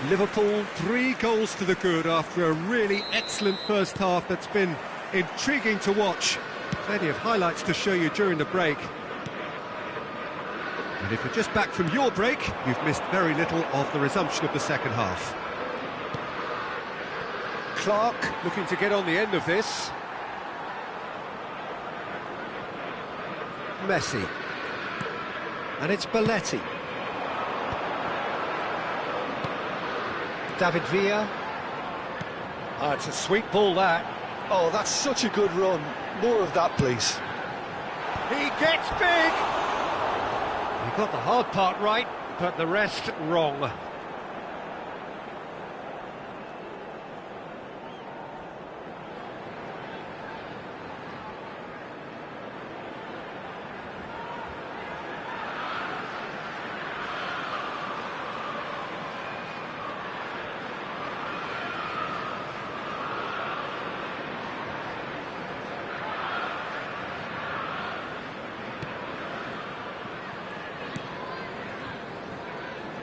Liverpool 3 goals to the good after a really excellent first half that's been intriguing to watch. Plenty of highlights to show you during the break. And if you're just back from your break, you've missed very little of the resumption of the second half. Clark looking to get on the end of this. Messi. And it's Belletti. David Villa. Oh, it's a sweet ball, that. Oh, that's such a good run. More of that, please. He gets big! He got the hard part right, but the rest wrong.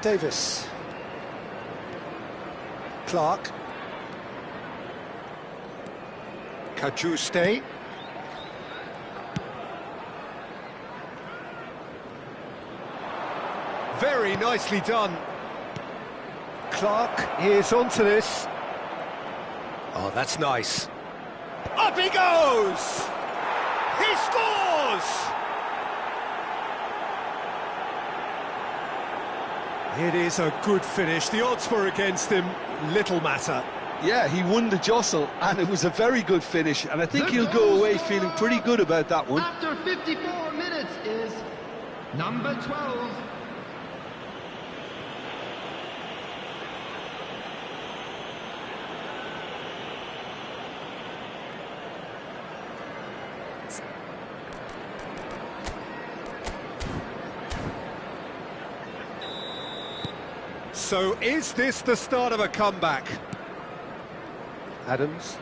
Davis. Clark. Cajuste. Very nicely done. Clark is onto this. Oh, that's nice. Up he goes! He scores! It is a good finish. The odds were against him, little matter. Yeah, he won the jostle, and it was a very good finish, and I think he'll go away feeling pretty good about that one. After 54 minutes is number 12. So is this the start of a comeback? Adams.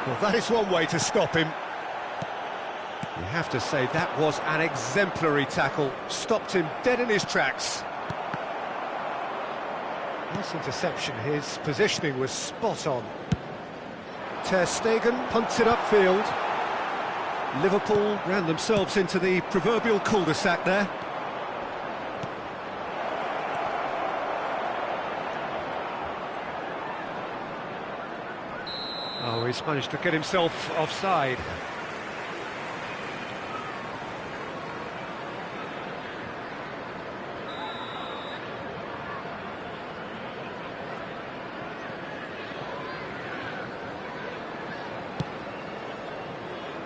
Well, that is one way to stop him. You have to say that was an exemplary tackle. Stopped him dead in his tracks. Nice interception. His positioning was spot on. Ter Stegen punts it upfield. Liverpool ran themselves into the proverbial cul-de-sac there. Oh, he's managed to get himself offside.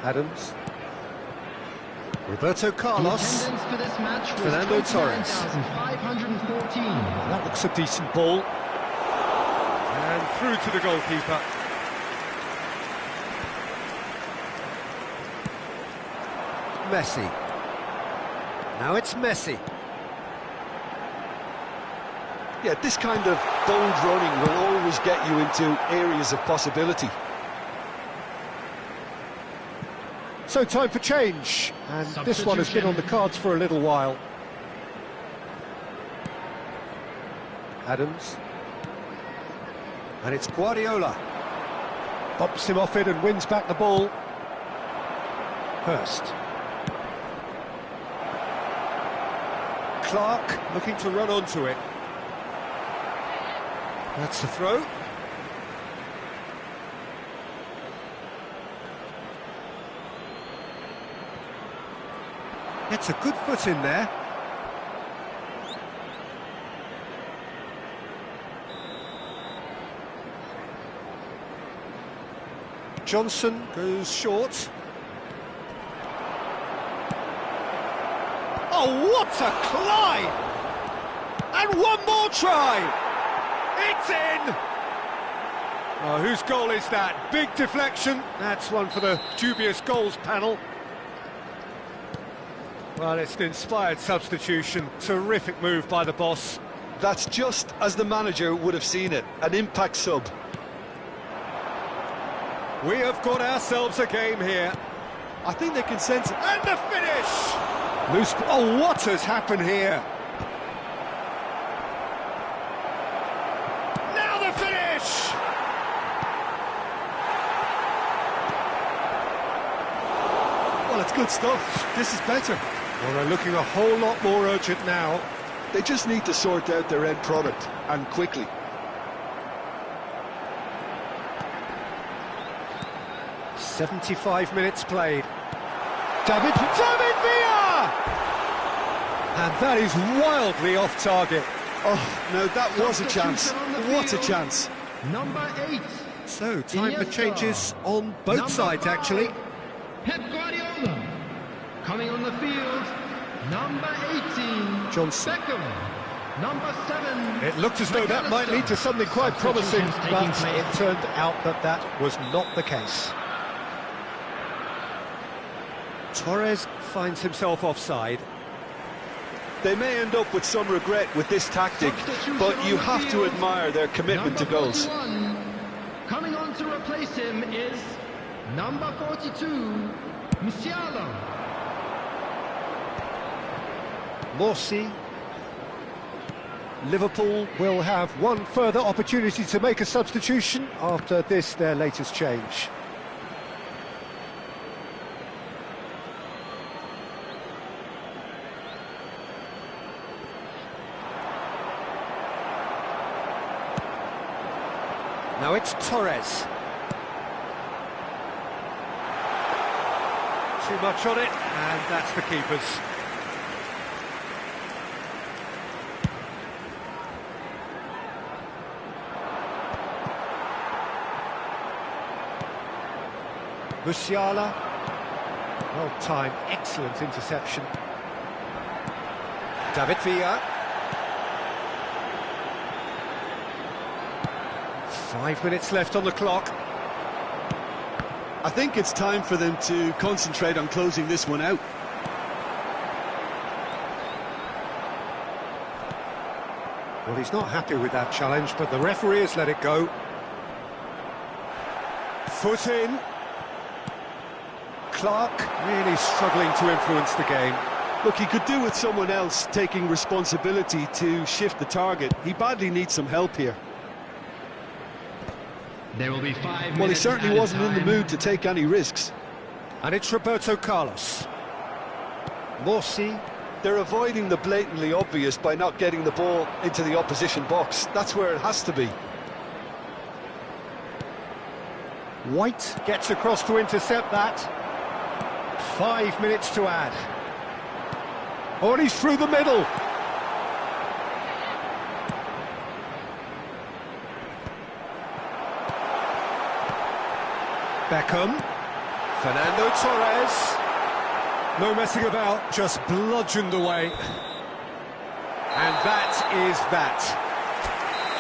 Adams. Roberto Carlos. For this match Fernando Torres. 514. That looks a decent ball. And through to the goalkeeper. Messi. Now it's Messi. Yeah, this kind of bold running will always get you into areas of possibility. So time for change, and this one has been on the cards for a little while. Adams. And it's Guardiola. Bumps him off it and wins back the ball. Hurst. Clark looking to run onto it. That's the throw. Gets a good foot in there. Johnson goes short. Oh, what a climb! And one more try! It's in! Oh, whose goal is that? Big deflection. That's one for the dubious goals panel. Well, it's an inspired substitution. Terrific move by the boss. That's just as the manager would have seen it, an impact sub. We have got ourselves a game here. I think they can sense it. And the finish! Loose... Oh, what has happened here? Now the finish! Well, it's good stuff. This is better. Well, they're looking a whole lot more urgent now. They just need to sort out their end product, and quickly. "75 minutes played. David Villa! And that is wildly off target. Oh, no, that was a chance. What a chance. Number 8. So, time for changes on both Number sides, 5. actually. Pep Guardiola. Coming on the field, number 18. Johnson. Beckham. Number 7. It looked as though that might lead to something quite promising, but it turned out that that was not the case. Torres finds himself offside. They may end up with some regret with this tactic, but you have to admire their commitment to goals. 41. Coming on to replace him is number 42, Musiala. Morsi. Liverpool will have one further opportunity to make a substitution after this, their latest change. Now it's Torres. Too much on it, and that's the keeper's. Musiala. Well timed, excellent interception. David Villa. 5 minutes left on the clock. I think it's time for them to concentrate on closing this one out. Well, he's not happy with that challenge, but the referee has let it go. Foot in. Clark really struggling to influence the game. Look, he could do with someone else taking responsibility to shift the target. He badly needs some help here. There will be 5 minutes. Well, he certainly wasn't in the mood to take any risks. And it's Roberto Carlos. Morsi. They're avoiding the blatantly obvious by not getting the ball into the opposition box. That's where it has to be. White gets across to intercept that. 5 minutes to add. Oh, and he's through the middle. Beckham. Fernando Torres. No messing about, just bludgeoned away. And that is that.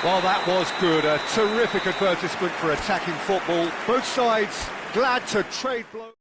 Well, that was good. A terrific advertisement for attacking football. Both sides glad to trade blows.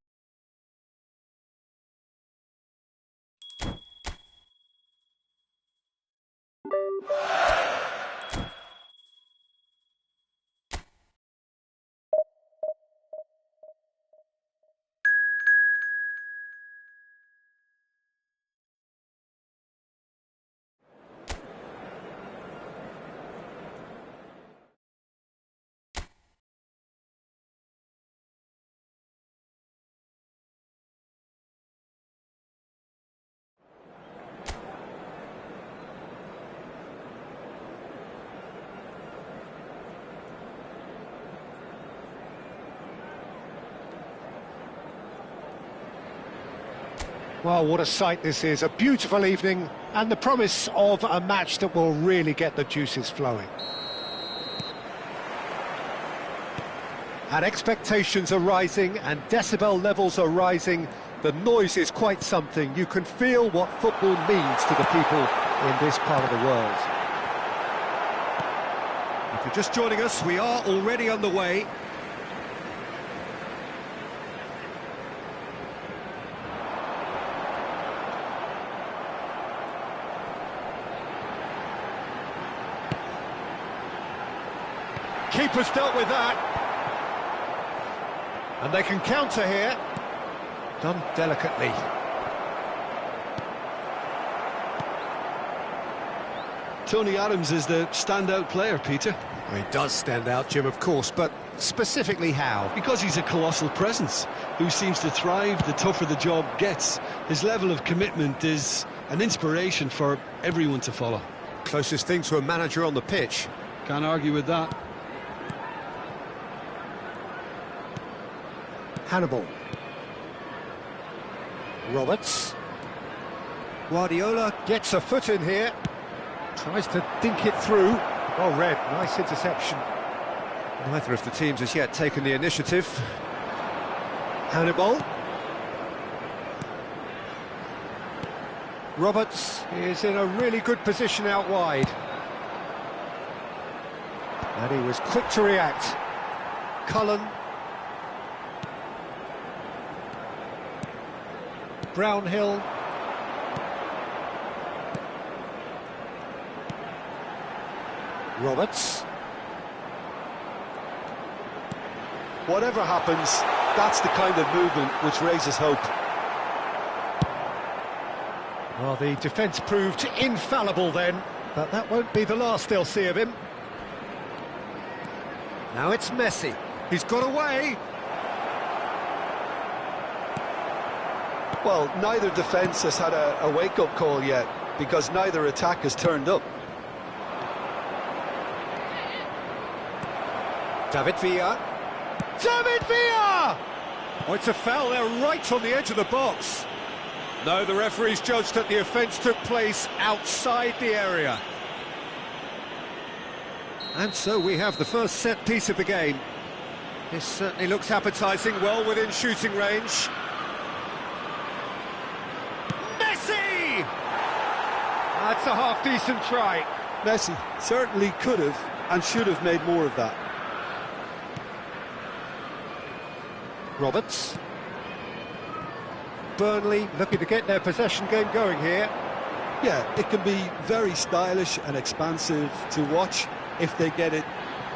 Well, what a sight this is. A beautiful evening and the promise of a match that will really get the juices flowing. And expectations are rising and decibel levels are rising. The noise is quite something. You can feel what football means to the people in this part of the world. If you're just joining us, we are already underway. Keeper's dealt with that. And they can counter here. Done delicately. Tony Adams is the standout player, Peter. Well, he does stand out, Jim, of course, but specifically how? Because he's a colossal presence who seems to thrive the tougher the job gets. His level of commitment is an inspiration for everyone to follow. Closest thing to a manager on the pitch. Can't argue with that. Hannibal. Roberts. Guardiola gets a foot in here. Tries to dink it through. Well read, nice interception. Neither of the teams has yet taken the initiative. Hannibal. Roberts is in a really good position out wide. And he was quick to react. Cullen. Brownhill. Roberts. Whatever happens, that's the kind of movement which raises hope. Well, the defence proved infallible then, but that won't be the last they'll see of him. Now it's Messi. He's got away. Well, neither defence has had a wake-up call yet, because neither attack has turned up. David Villa. David Villa! Oh, it's a foul there right on the edge of the box. No, the referee's judged that the offence took place outside the area. And so we have the first set piece of the game. This certainly looks appetising, well within shooting range. Messi! That's a half-decent try. Messi certainly could have and should have made more of that. Roberts. Burnley looking to get their possession game going here. Yeah, it can be very stylish and expansive to watch if they get it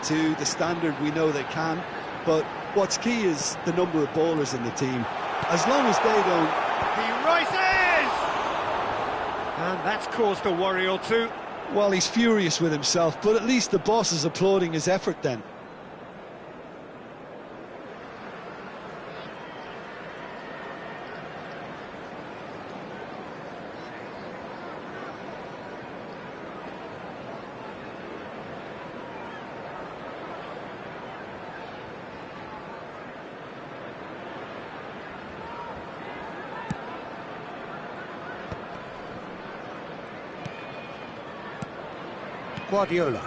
to the standard we know they can. But what's key is the number of ballers in the team. As long as they don't... He rises! And that's caused a worry or two. Well, he's furious with himself, but at least the boss is applauding his effort then. Guardiola.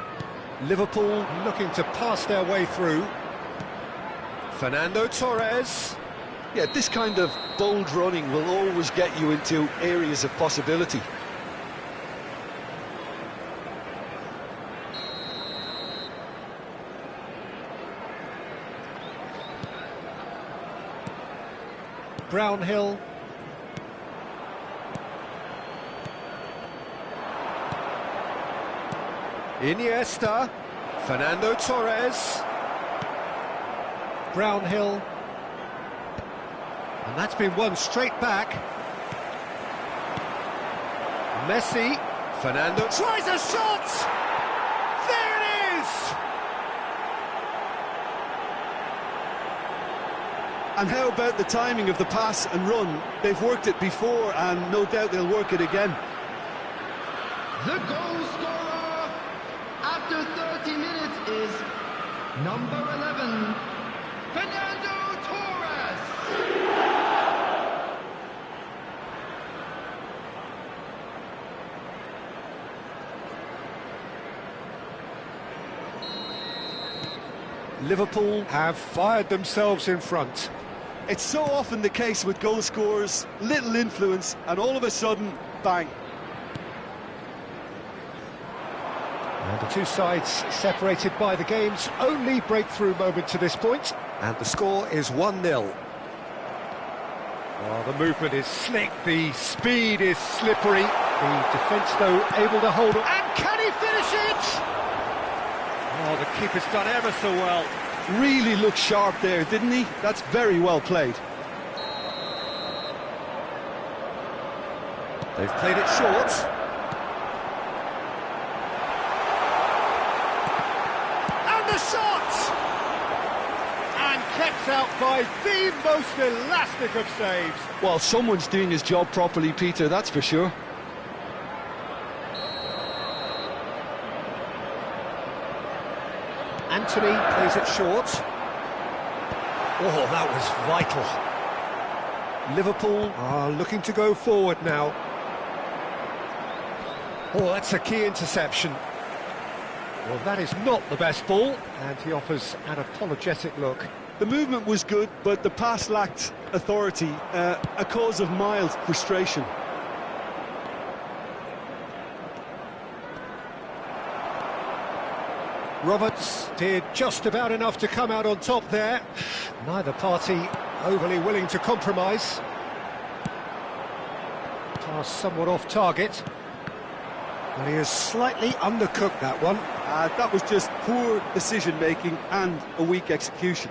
Liverpool looking to pass their way through. Fernando Torres. Yeah, this kind of bold running will always get you into areas of possibility. Brownhill. Iniesta. Fernando Torres. Brownhill. And that's been won straight back. Messi. Fernando tries a shot! There it is! And how about the timing of the pass and run? They've worked it before and no doubt they'll work it again. The goal scorer after 30 minutes is number 11, Fernando Torres. Liverpool have fired themselves in front. It's so often the case with goal scorers, little influence and all of a sudden, bang. And the two sides separated by the game's only breakthrough moment to this point. And the score is 1-0. Oh, the movement is slick, the speed is slippery. The defence, though, able to hold it. And can he finish it? Oh, the keeper's done ever so well. Really looked sharp there, didn't he? That's very well played. They've played it short. And the shot! And kept out by the most elastic of saves. Well, someone's doing his job properly, Peter, that's for sure. Anthony plays it short. Oh, that was vital. Liverpool are looking to go forward now. Oh, that's a key interception. Well, that is not the best ball, and he offers an apologetic look. The movement was good, but the pass lacked authority, a cause of mild frustration. Roberts did just about enough to come out on top there. Neither party overly willing to compromise. Pass somewhat off target. But he has slightly undercooked that one. That was just poor decision-making and a weak execution.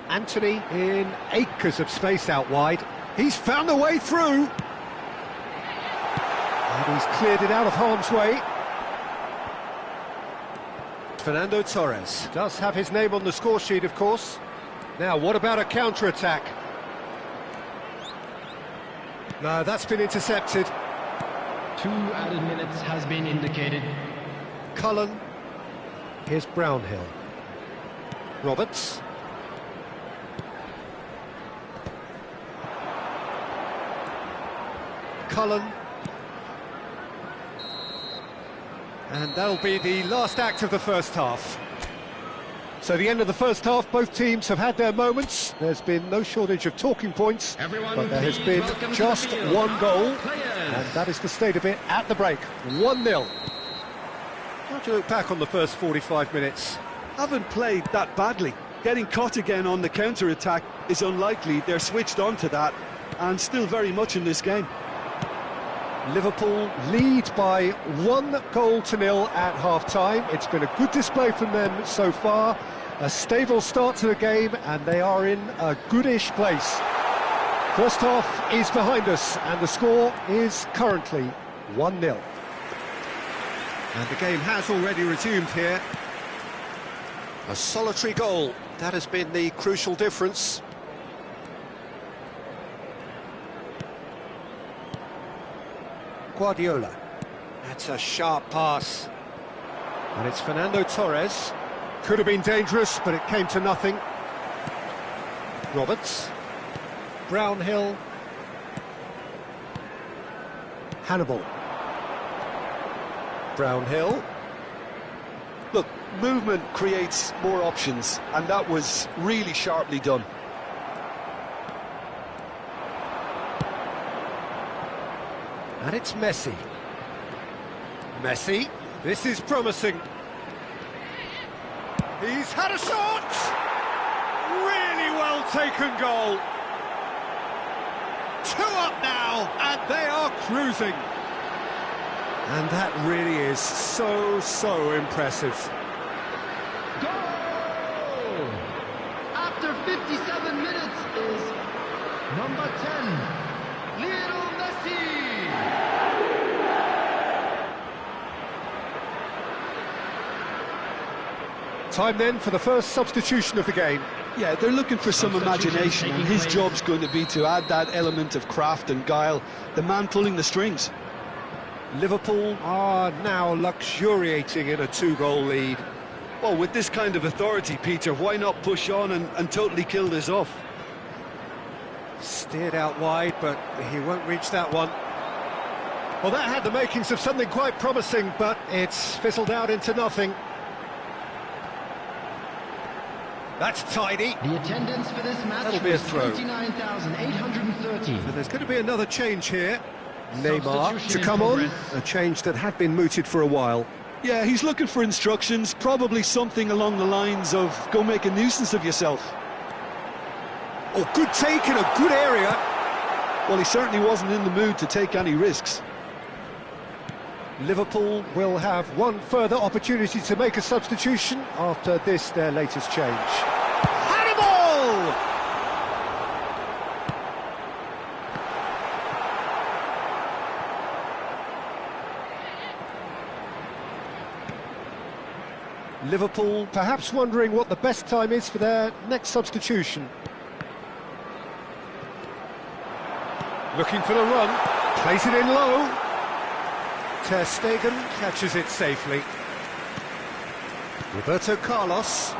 Anthony in acres of space out wide. He's found a way through. And he's cleared it out of harm's way. Fernando Torres does have his name on the score sheet, of course. Now, what about a counter-attack? No, that's been intercepted. 2 added minutes has been indicated. Cullen. Here's Brownhill. Roberts. Cullen. And that'll be the last act of the first half. So the end of the first half, both teams have had their moments. There's been no shortage of talking points, but there has been just one goal, and that is the state of it at the break. 1-0. How do you look back on the first 45 minutes? Haven't played that badly. Getting caught again on the counter-attack is unlikely. They're switched on to that, and still very much in this game. Liverpool lead by 1-0 at half-time. It's been a good display from them so far. A stable start to the game, and they are in a goodish place. First half is behind us, and the score is currently 1-0. And the game has already resumed here. A solitary goal, that has been the crucial difference. Guardiola. That's a sharp pass. And it's Fernando Torres. Could have been dangerous, but it came to nothing. Roberts. Brownhill. Hannibal. Brownhill. Look, movement creates more options, and that was really sharply done. And it's Messi. Messi, this is promising. He's had a shot! Really well taken goal. 2 up now, and they are cruising. And that really is so impressive. Goal! After 57 minutes is number 10, Lionel Messi. Time then for the first substitution of the game. Yeah, they're looking for some imagination, and his job's going to be to add that element of craft and guile, the man pulling the strings. Liverpool are now luxuriating in a 2-goal lead. Well, with this kind of authority, Peter, why not push on and totally kill this off? Steered out wide, but he won't reach that one. Well, that had the makings of something quite promising, but it's fizzled out into nothing. That's tidy. The attendance for this match That'll be a throw. 29,830. And there's going to be another change here. Neymar to come on, a change that had been mooted for a while. Yeah, he's looking for instructions, probably something along the lines of go make a nuisance of yourself. Oh, good take in a good area. Well, he certainly wasn't in the mood to take any risks. Liverpool will have one further opportunity to make a substitution after this, their latest change. Hannibal! Liverpool perhaps wondering what the best time is for their next substitution. Looking for the run, plays it in low. Ter Stegen catches it safely. Roberto Carlos.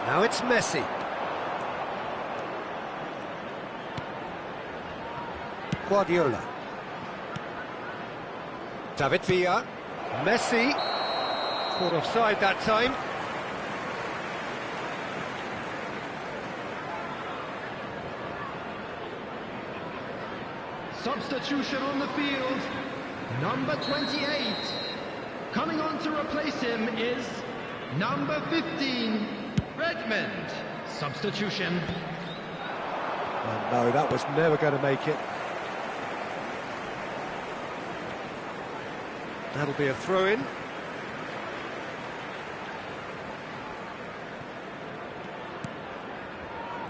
Now it's Messi. Guardiola. David Villa. Messi. Caught offside that time. Substitution on the field, number 28. Coming on to replace him is number 15, Redmond. Substitution. Oh, no, that was never going to make it. That'll be a throw-in.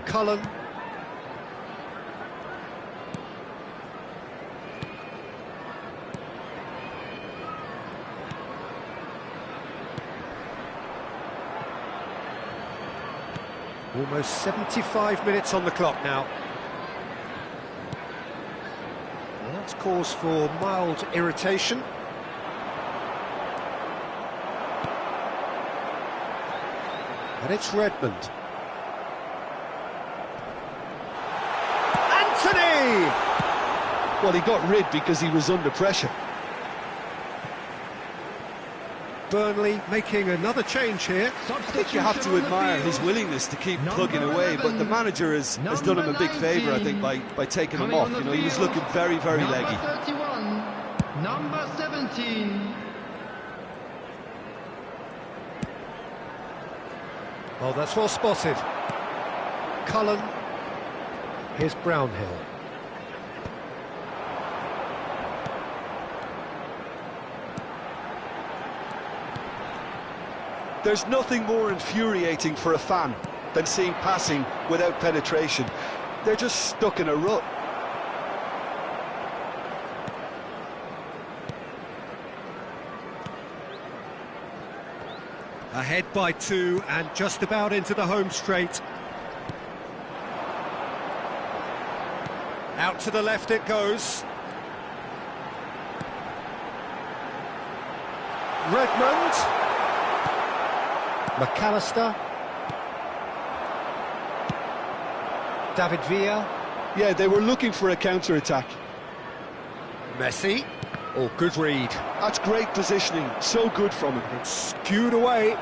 Cullen. Almost 75 minutes on the clock now. And that's cause for mild irritation. And it's Redmond. Anthony! Well, he got rid because he was under pressure. Burnley making another change here. I think you have to admire his willingness to keep plugging away, but the manager has done him a big favour, I think, by taking him off. You know, he was looking very, very leggy. Number 31, number 17. Oh, that's well spotted. Cullen. Here's Brownhill. There's nothing more infuriating for a fan than seeing passing without penetration. They're just stuck in a rut. Ahead by 2 and just about into the home straight. Out to the left it goes. Redmond. McAllister. David Villa. Yeah, they were looking for a counter-attack. Messi. Oh, good read. That's great positioning, so good from him. It's skewed away.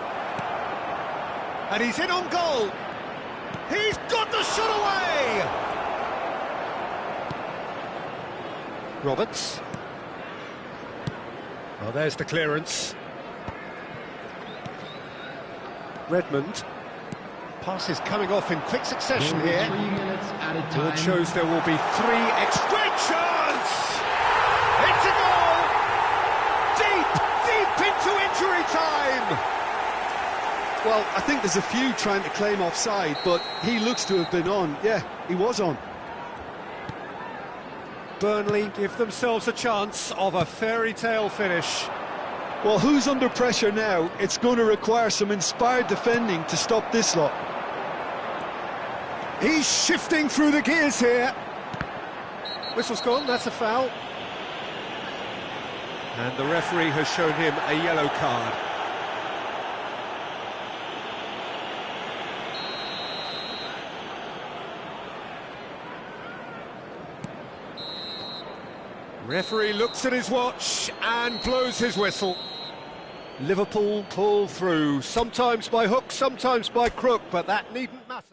And he's in on goal. He's got the shot away! Roberts. Well, there's the clearance. Redmond. Pass is coming off in quick succession here. 3 minutes at a time. It shows there will be 3 extra. Great chance! It's a goal! Deep into injury time! Well, I think there's a few trying to claim offside, but he looks to have been on. Yeah, he was on. Burnley give themselves a chance of a fairy tale finish. Well, who's under pressure now? It's going to require some inspired defending to stop this lot. He's shifting through the gears here. Whistle's gone, that's a foul. And the referee has shown him a yellow card. Referee looks at his watch and blows his whistle. Liverpool pull through, sometimes by hook, sometimes by crook, but that needn't matter.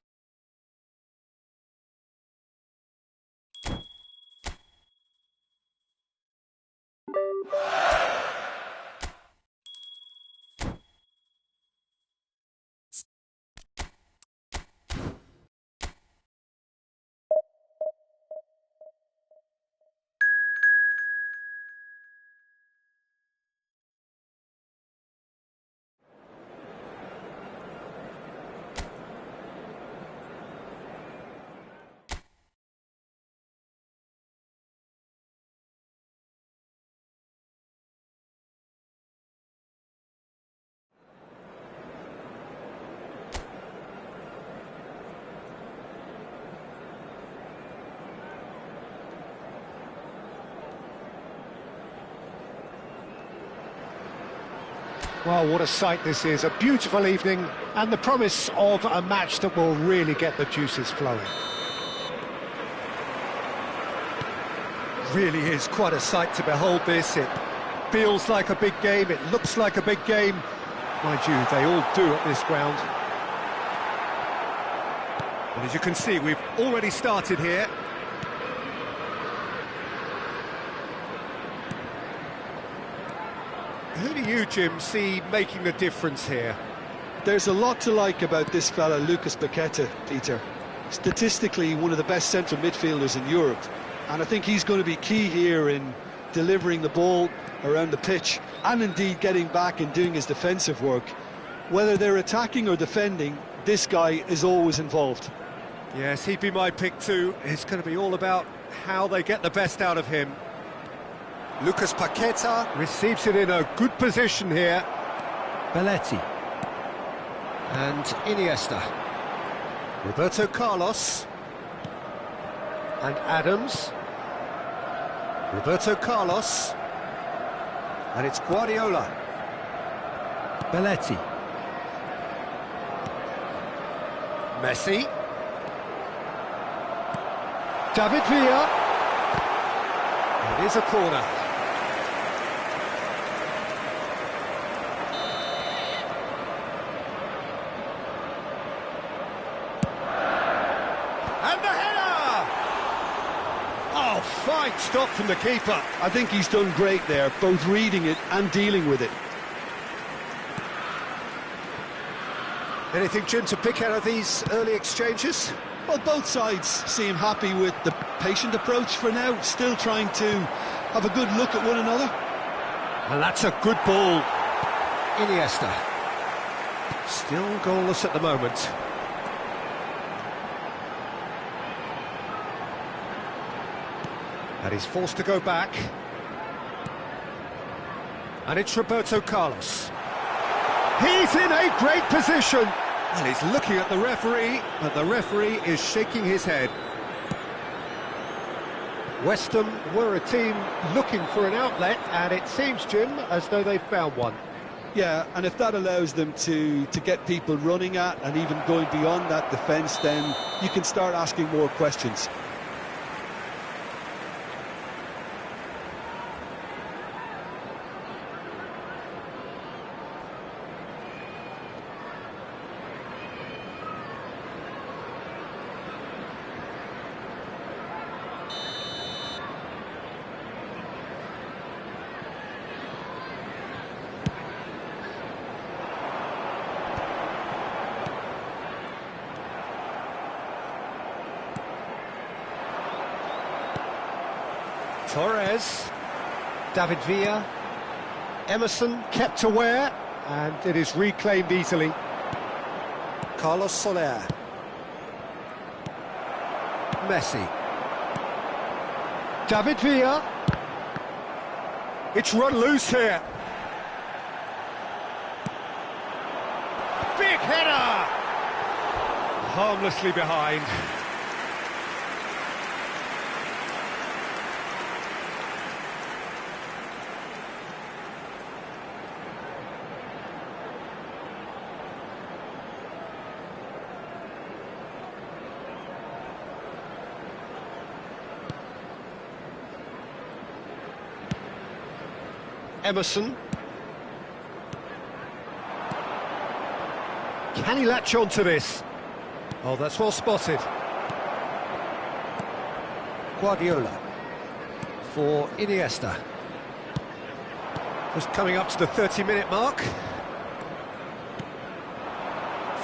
Well, what a sight this is. A beautiful evening and the promise of a match that will really get the juices flowing. Really is quite a sight to behold this. It feels like a big game, it looks like a big game. Mind you, they all do at this ground. And as you can see, we've already started here. Who do you, Jim, see making the difference here? There's a lot to like about this fella, Lucas Paqueta, Peter. Statistically, one of the best central midfielders in Europe. And I think he's going to be key here in delivering the ball around the pitch and indeed getting back and doing his defensive work. Whether they're attacking or defending, this guy is always involved. Yes, he'd be my pick too. It's going to be all about how they get the best out of him. Lucas Paqueta receives it in a good position here. Belletti. And Iniesta. Roberto Carlos. And Adams. Roberto Carlos. And it's Guardiola. Belletti. Messi. David Villa. It is a corner. And the header! Oh, fine stop from the keeper. I think he's done great there, both reading it and dealing with it. Anything, Jim, to pick out of these early exchanges? Well, both sides seem happy with the patient approach for now, still trying to have a good look at one another. And that's a good ball. Iniesta. Still goalless at the moment. And he's forced to go back. And it's Roberto Carlos. He's in a great position. And he's looking at the referee, but the referee is shaking his head. West Ham were a team looking for an outlet, and it seems, Jim, as though they've found one. Yeah, and if that allows them to get people running at and even going beyond that defence, then you can start asking more questions. Torres, David Villa, Emerson kept aware, and it is reclaimed easily. Carlos Soler. Messi. David Villa. It's run loose here. Big header! Harmlessly behind. Emerson. Can he latch on to this? Oh, that's well spotted. Guardiola for Iniesta. Just coming up to the 30-minute mark.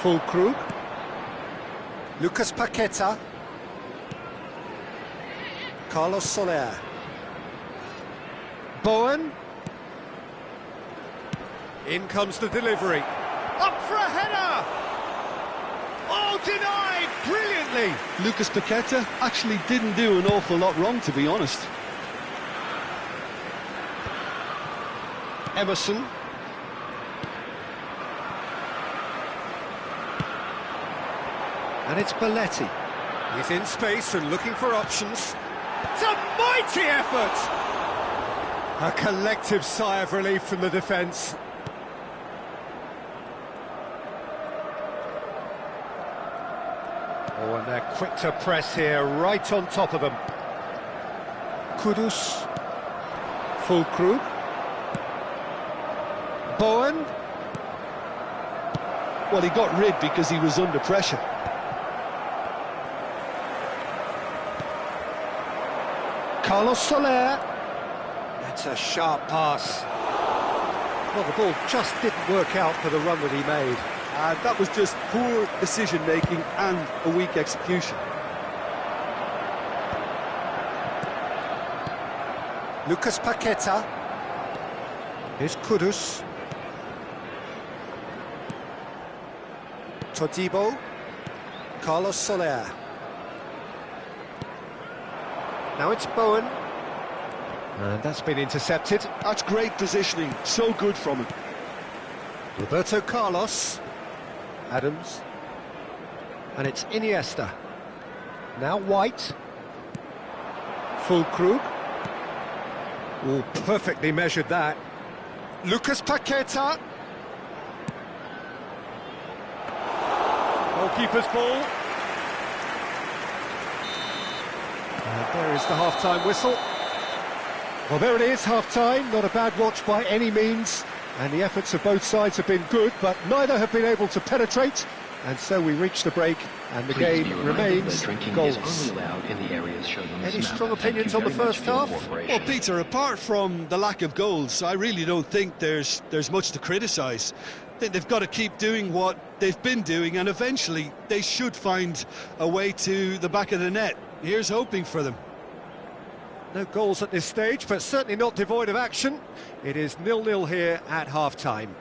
Fulkrug. Lucas Paqueta. Carlos Soler. Bowen. In comes the delivery. Up for a header! Oh, denied! Brilliantly! Lucas Paqueta actually didn't do an awful lot wrong, to be honest. Emerson. And it's Belletti. He's in space and looking for options. It's a mighty effort! A collective sigh of relief from the defence. Oh, and they're quick to press here, right on top of them. Kudus. Fulkrug. Bowen. Well, he got rid because he was under pressure. Carlos Soler. That's a sharp pass. Well, the ball just didn't work out for the run that he made. And that was just poor decision-making and a weak execution. Lucas Paqueta. Here's Kudus. Todibo. Carlos Soler. Now it's Bowen. And that's been intercepted. That's great positioning, so good from him. Roberto Carlos. Adams. And it's Iniesta. Now White. Fulkrug. Oh, perfectly measured that. Lucas Paqueta. Goalkeeper's ball. And there is the half-time whistle. Well, there it is, half-time. Not a bad watch by any means. And the efforts of both sides have been good, but neither have been able to penetrate. And so we reach the break, and the game remains goalless. Any strong opinions on the first half? Well, Peter, apart from the lack of goals, I really don't think there's much to criticise. I think they've got to keep doing what they've been doing, and eventually they should find a way to the back of the net. Here's hoping for them. No goals at this stage, but certainly not devoid of action. It is 0-0 here at half-time.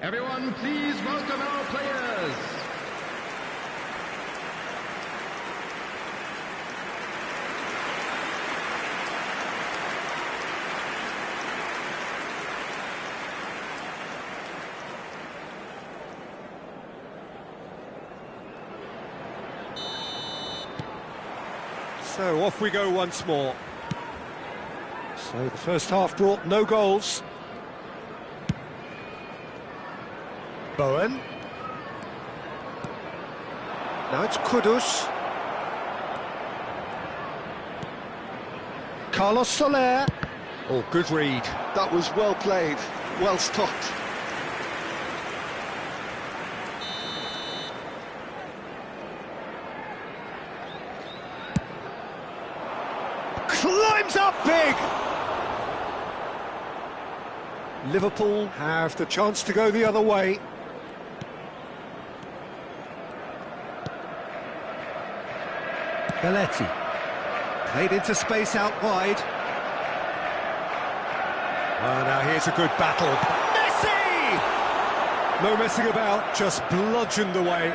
Everyone, please welcome our players. So off we go once more. So the first half brought no goals. Bowen. Now it's Kudus. Carlos Soler. Oh, good read. That was well played, well stopped. Climbs up big! Liverpool have the chance to go the other way. Belletti. Played into space out wide. Oh, now here's a good battle. Messi! No messing about, just bludgeoned away.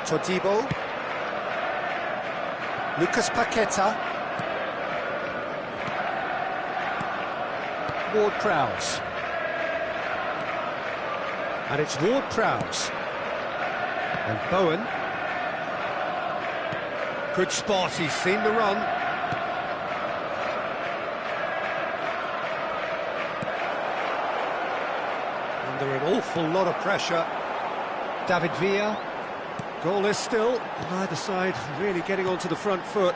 Todibo. Lucas Paqueta. Ward-Prowse. And it's Ward-Prowse. And Bowen. Good spot, he's seen the run. Under an awful lot of pressure. David Villa. Goalless still. Neither side really getting onto the front foot.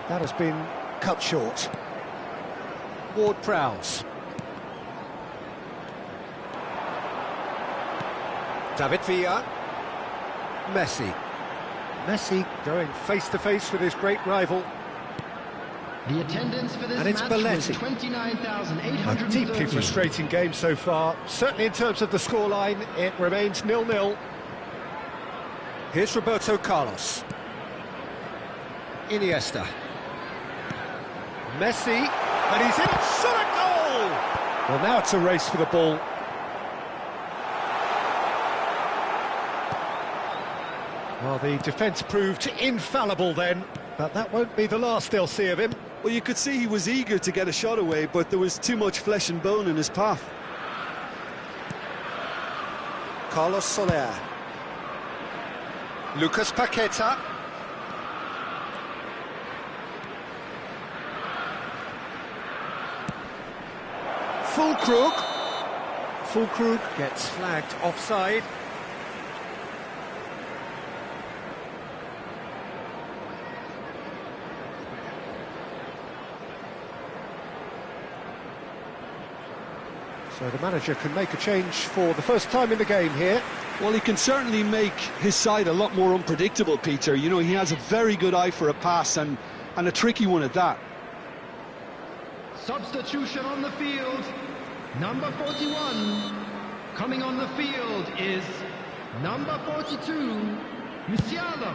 That has been cut short. Ward-Prowse. David Villa. Messi. Messi going face-to-face with his great rival. The attendance for this And it's match Belletti. was 29,830. A deeply frustrating game so far. Certainly in terms of the scoreline, it remains 0-0. Here's Roberto Carlos. Iniesta. Messi. And he's in shot at goal! Well, now it's a race for the ball. Well, the defence proved infallible then, but that won't be the last they'll see of him. Well, you could see he was eager to get a shot away, but there was too much flesh and bone in his path. Carlos Soler. Lucas Paqueta. Fulkrug gets flagged offside. So the manager can make a change for the first time in the game here. Well, he can certainly make his side a lot more unpredictable, Peter. You know, he has a very good eye for a pass and a tricky one at that. Substitution on the field. Number 41. Coming on the field is number 42, Musiala.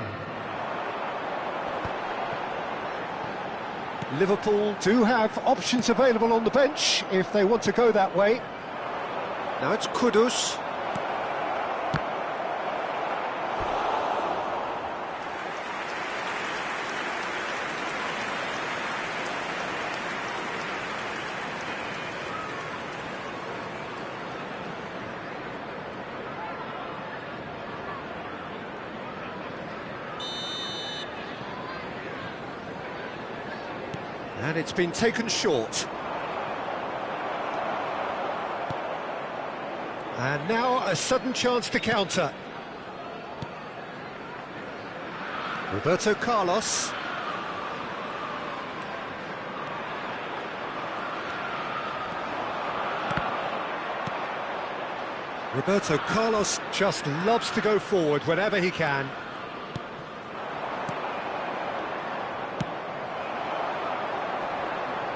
Liverpool do have options available on the bench if they want to go that way. Now it's Kudus. And it's been taken short. And now a sudden chance to counter. Roberto Carlos. Roberto Carlos just loves to go forward whenever he can.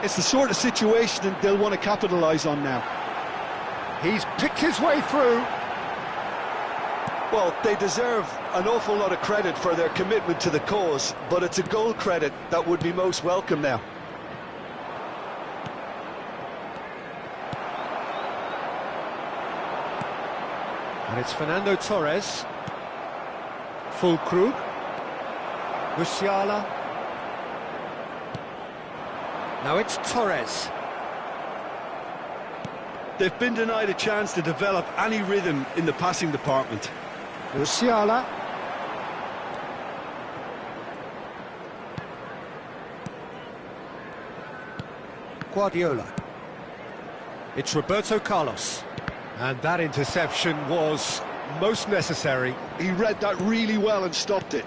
It's the sort of situation that they'll want to capitalise on now. He's picked his way through. Well, they deserve an awful lot of credit for their commitment to the cause, but it's a goal credit that would be most welcome now. And it's Fernando Torres. Fulkrug. Musiala. Now it's Torres. They've been denied a chance to develop any rhythm in the passing department. Musiala. Guardiola. It's Roberto Carlos. And that interception was most necessary. He read that really well and stopped it.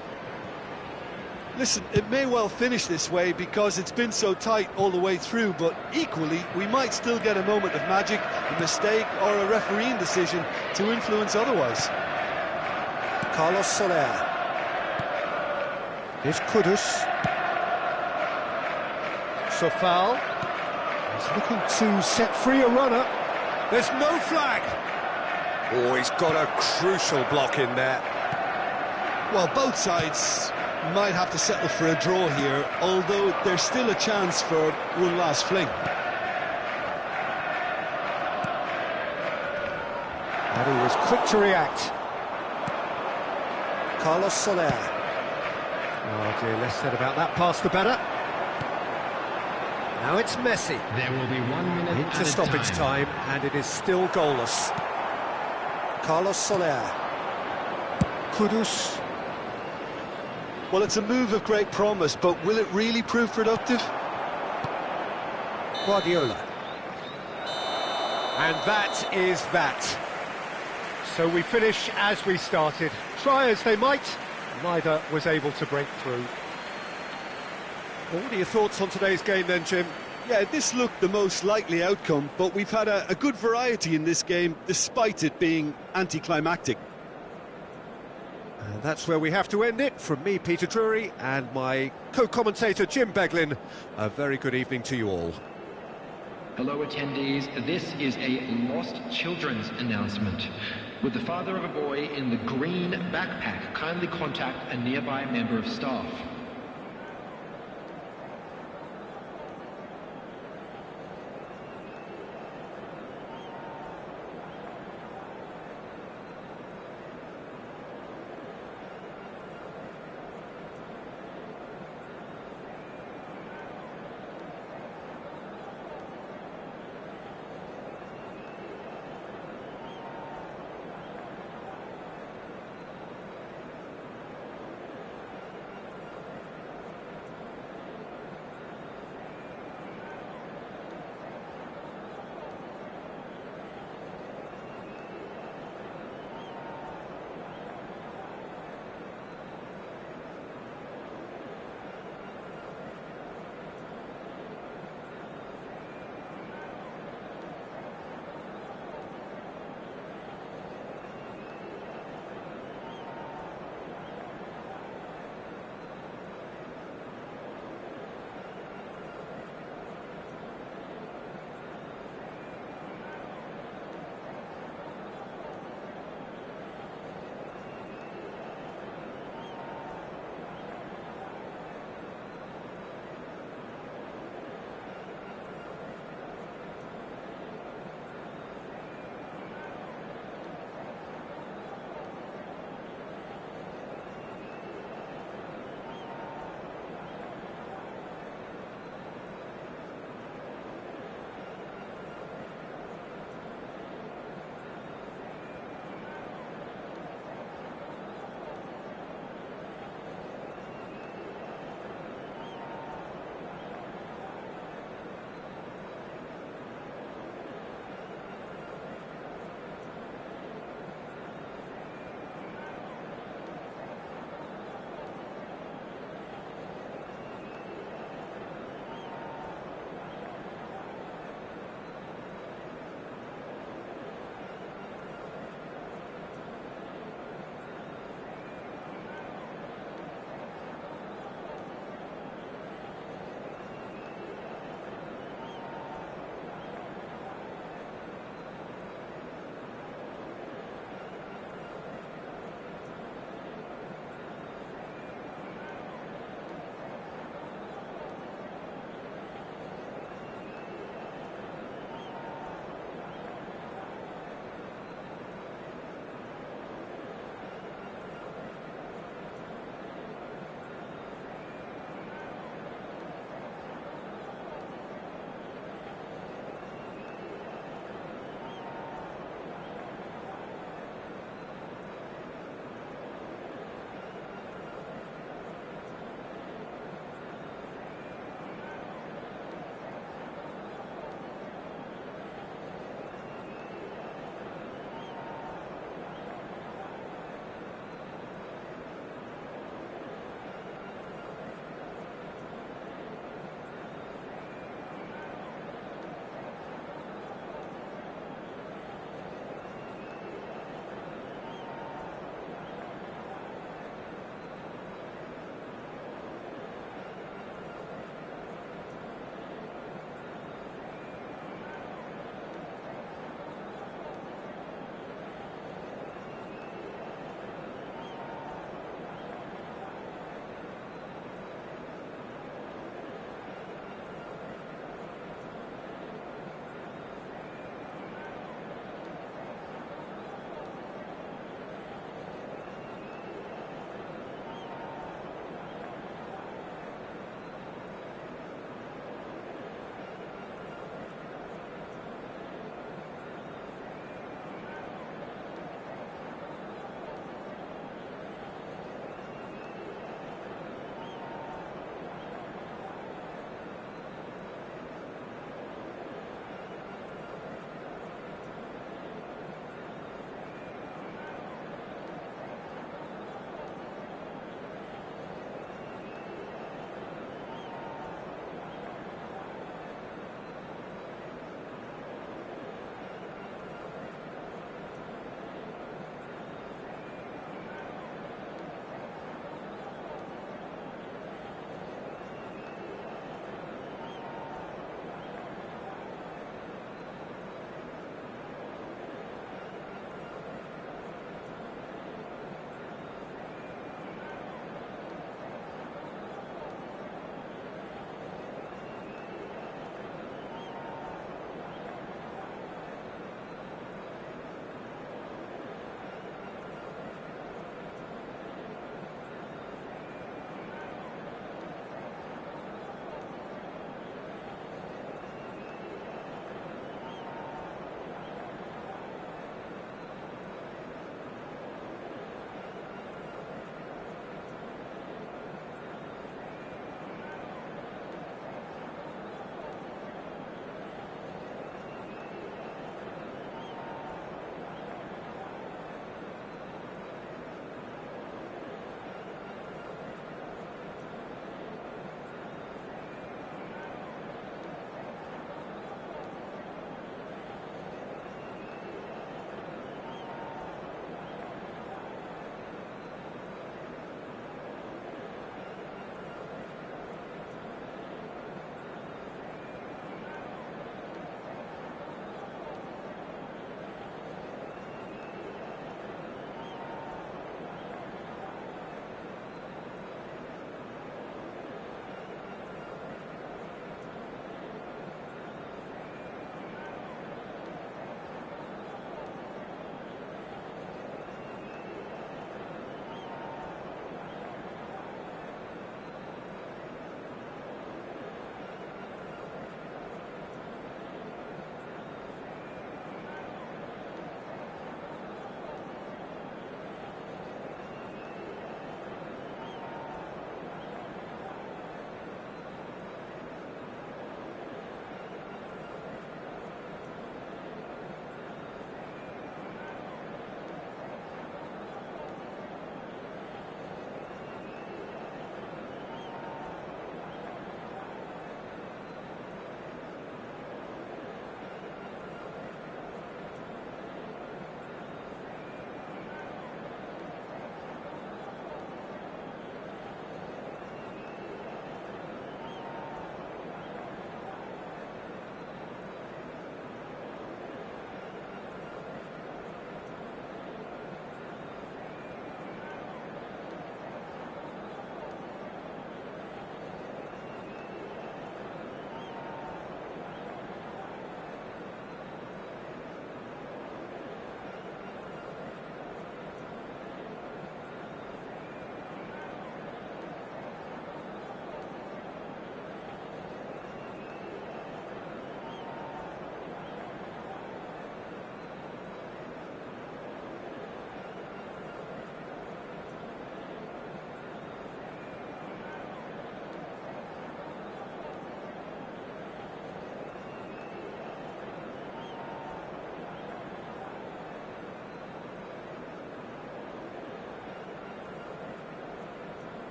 Listen, it may well finish this way because it's been so tight all the way through, but equally, we might still get a moment of magic, a mistake, or a refereeing decision to influence otherwise. Carlos Soler. Here's Kudus. Sofal. He's looking to set free a runner. There's no flag. Oh, he's got a crucial block in there. Well, both sides might have to settle for a draw here, although there's still a chance for one last fling. And he was quick to react. Carlos Soler. Oh dear, less said about that pass the better. Now it's Messi. There will be 1 minute Into stoppage time, and it is still goalless. Carlos Soler. Kudus. Well, it's a move of great promise, but will it really prove productive? Guardiola. And that is that. So we finish as we started. Try as they might, neither was able to break through. Well, what are your thoughts on today's game then, Jim? Yeah, this looked the most likely outcome, but we've had a good variety in this game, despite it being anticlimactic. And that's where we have to end it. From me, Peter Drury, and my co-commentator, Jim Beglin. A very good evening to you all. Hello attendees, this is a lost children's announcement. Would the father of a boy in the green backpack kindly contact a nearby member of staff?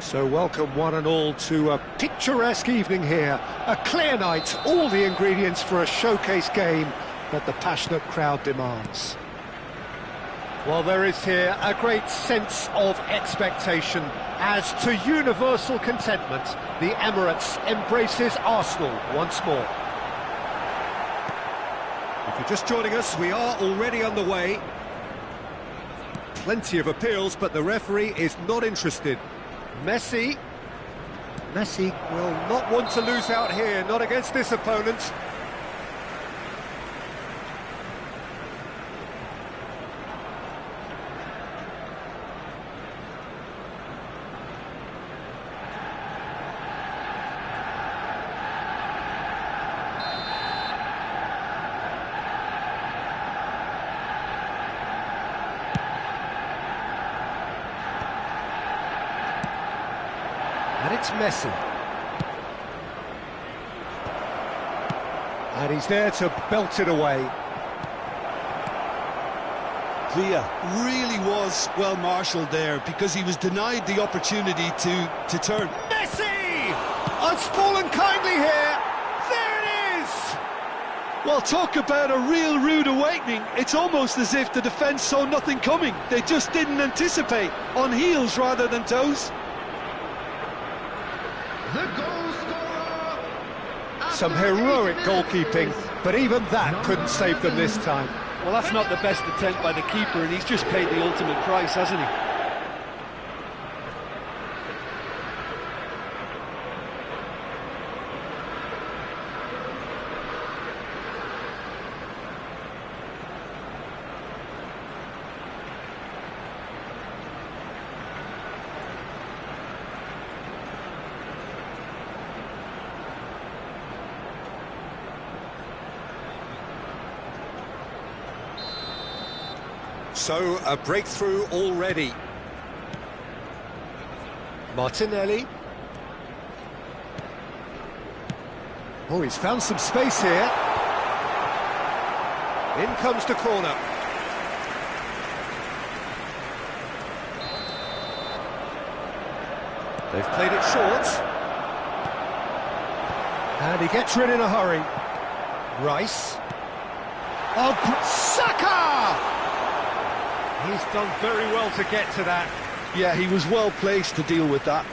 So welcome one and all to a picturesque evening here. A clear night, all the ingredients for a showcase game that the passionate crowd demands. Well, there is here a great sense of expectation as to universal contentment. The Emirates embraces Arsenal once more. If you're just joining us, we are already underway. Plenty of appeals, but the referee is not interested. Messi will not want to lose out here, not against this opponent. And it's Messi. And he's there to belt it away. Villa really was well marshalled there because he was denied the opportunity to turn. Messi! It's fallen kindly here. There it is! Well, talk about a real rude awakening. It's almost as if the defence saw nothing coming. They just didn't anticipate, on heels rather than toes. The goal scorer! Some heroic goalkeeping, but even that couldn't save them this time. Well, that's not the best attempt by the keeper, and he's just paid the ultimate price, hasn't he? So, a breakthrough already. Martinelli. Oh, he's found some space here. In comes the corner. They've played it short. And he gets rid in a hurry. Rice. Oh, Saka! He's done very well to get to that. Yeah, he was well placed to deal with that.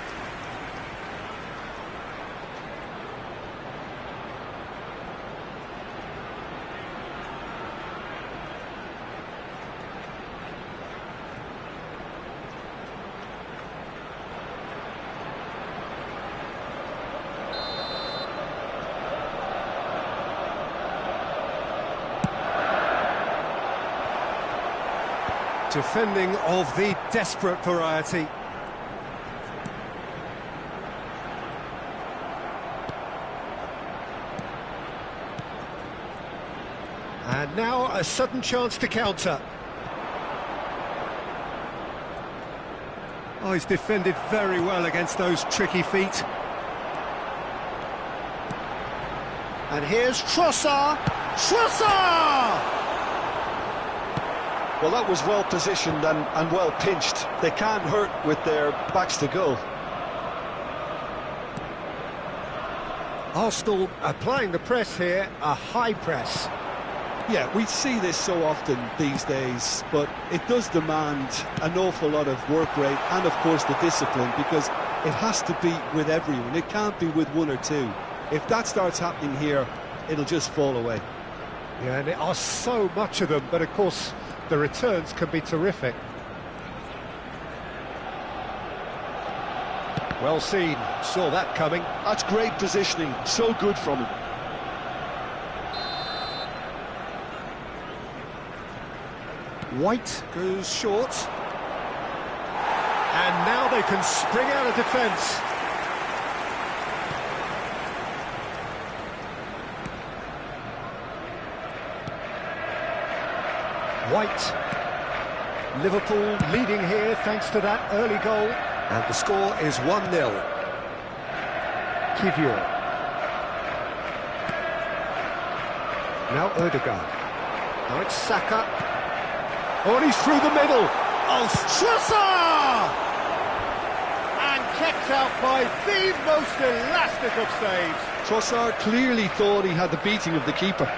Defending of the desperate variety. And now a sudden chance to counter. Oh, he's defended very well against those tricky feet. And here's Trossard. Trossard! Well, that was well positioned and well pinched. They can't hurt with their backs to goal. Arsenal applying the press here, a high press. Yeah, we see this so often these days, but it does demand an awful lot of work rate and, of course, the discipline, because it has to be with everyone. It can't be with one or two. If that starts happening here, it'll just fall away. Yeah, and there are so much of them, but of course the returns can be terrific. Well seen, saw that coming. That's great positioning, so good from him. White goes short. And now they can spring out of defence. White. Liverpool leading here thanks to that early goal. And the score is 1-0. Kivior. Now Ødegaard. Now it's Saka. Oh, and he's through the middle. Oh, Trossard! And kept out by the most elastic of saves. Trossard clearly thought he had the beating of the keeper.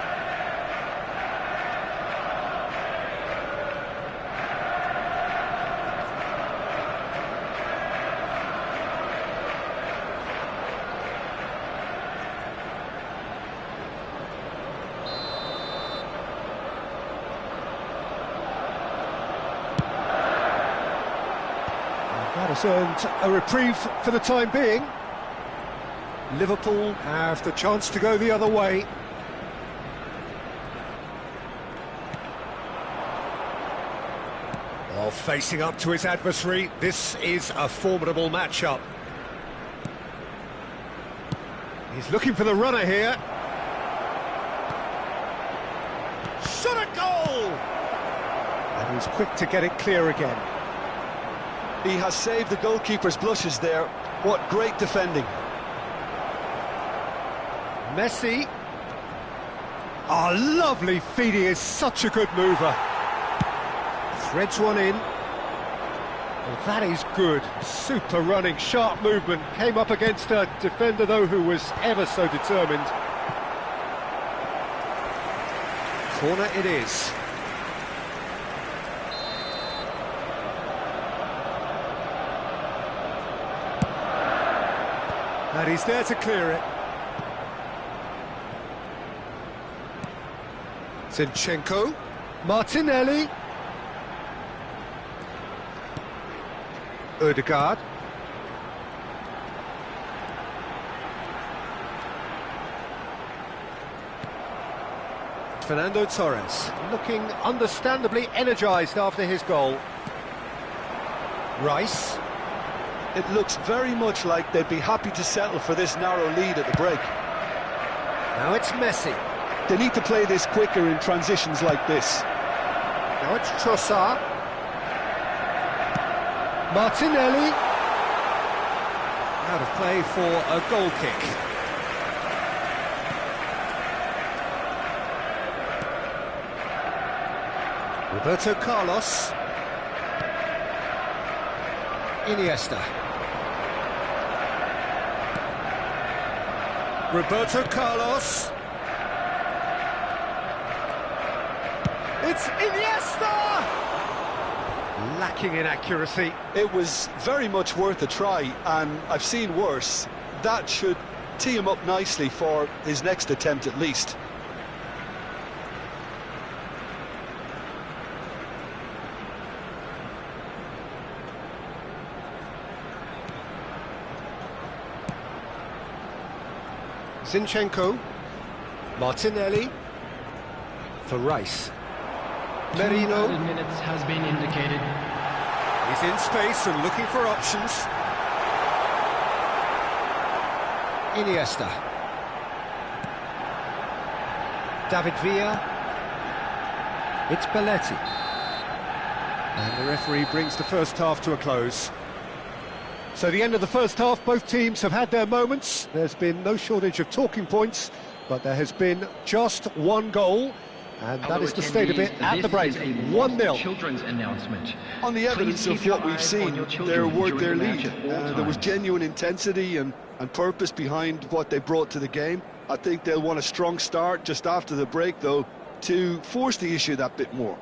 That has earned a reprieve for the time being. Liverpool have the chance to go the other way. While facing up to his adversary, this is a formidable matchup. He's looking for the runner here. Shot a goal! And he's quick to get it clear again. He has saved the goalkeeper's blushes there. What great defending. Messi. Oh, lovely feed. He is such a good mover. Threads one in. Well, that is good. Super running, sharp movement. Came up against a defender, though, who was ever so determined. Corner it is. And he's there to clear it. Zinchenko. Martinelli. Ødegaard. Fernando Torres, looking understandably energised after his goal. Rice. It looks very much like they'd be happy to settle for this narrow lead at the break. Now it's Messi. They need to play this quicker in transitions like this. Now it's Trossard. Martinelli. Out of play for a goal kick. Roberto Carlos. Iniesta. Roberto Carlos. It's Iniesta! Lacking in accuracy. It was very much worth a try, and I've seen worse. That should tee him up nicely for his next attempt at least. Zinchenko. Martinelli. For Rice. Merino. 2 minutes has been indicated. He's in space and looking for options. Iniesta. David Villa. It's Belletti. And the referee brings the first half to a close. So the end of the first half, both teams have had their moments. There's been no shortage of talking points, but there has been just one goal. And that is the state of it at the break, 1-0. Children's announcement. On the evidence of what we've seen, they're worth their lead. There was genuine intensity and purpose behind what they brought to the game. I think they'll want a strong start just after the break, though, to force the issue that bit more.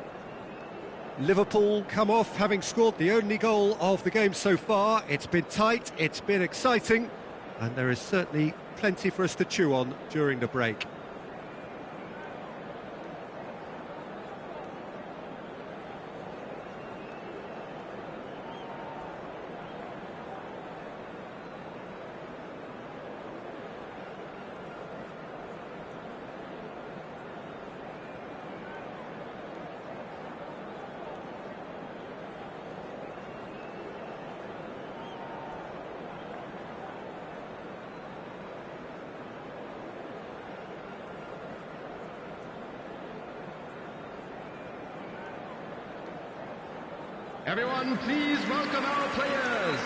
Liverpool come off having scored the only goal of the game so far. It's been tight, it's been exciting, and there is certainly plenty for us to chew on during the break. Everyone, please welcome our players.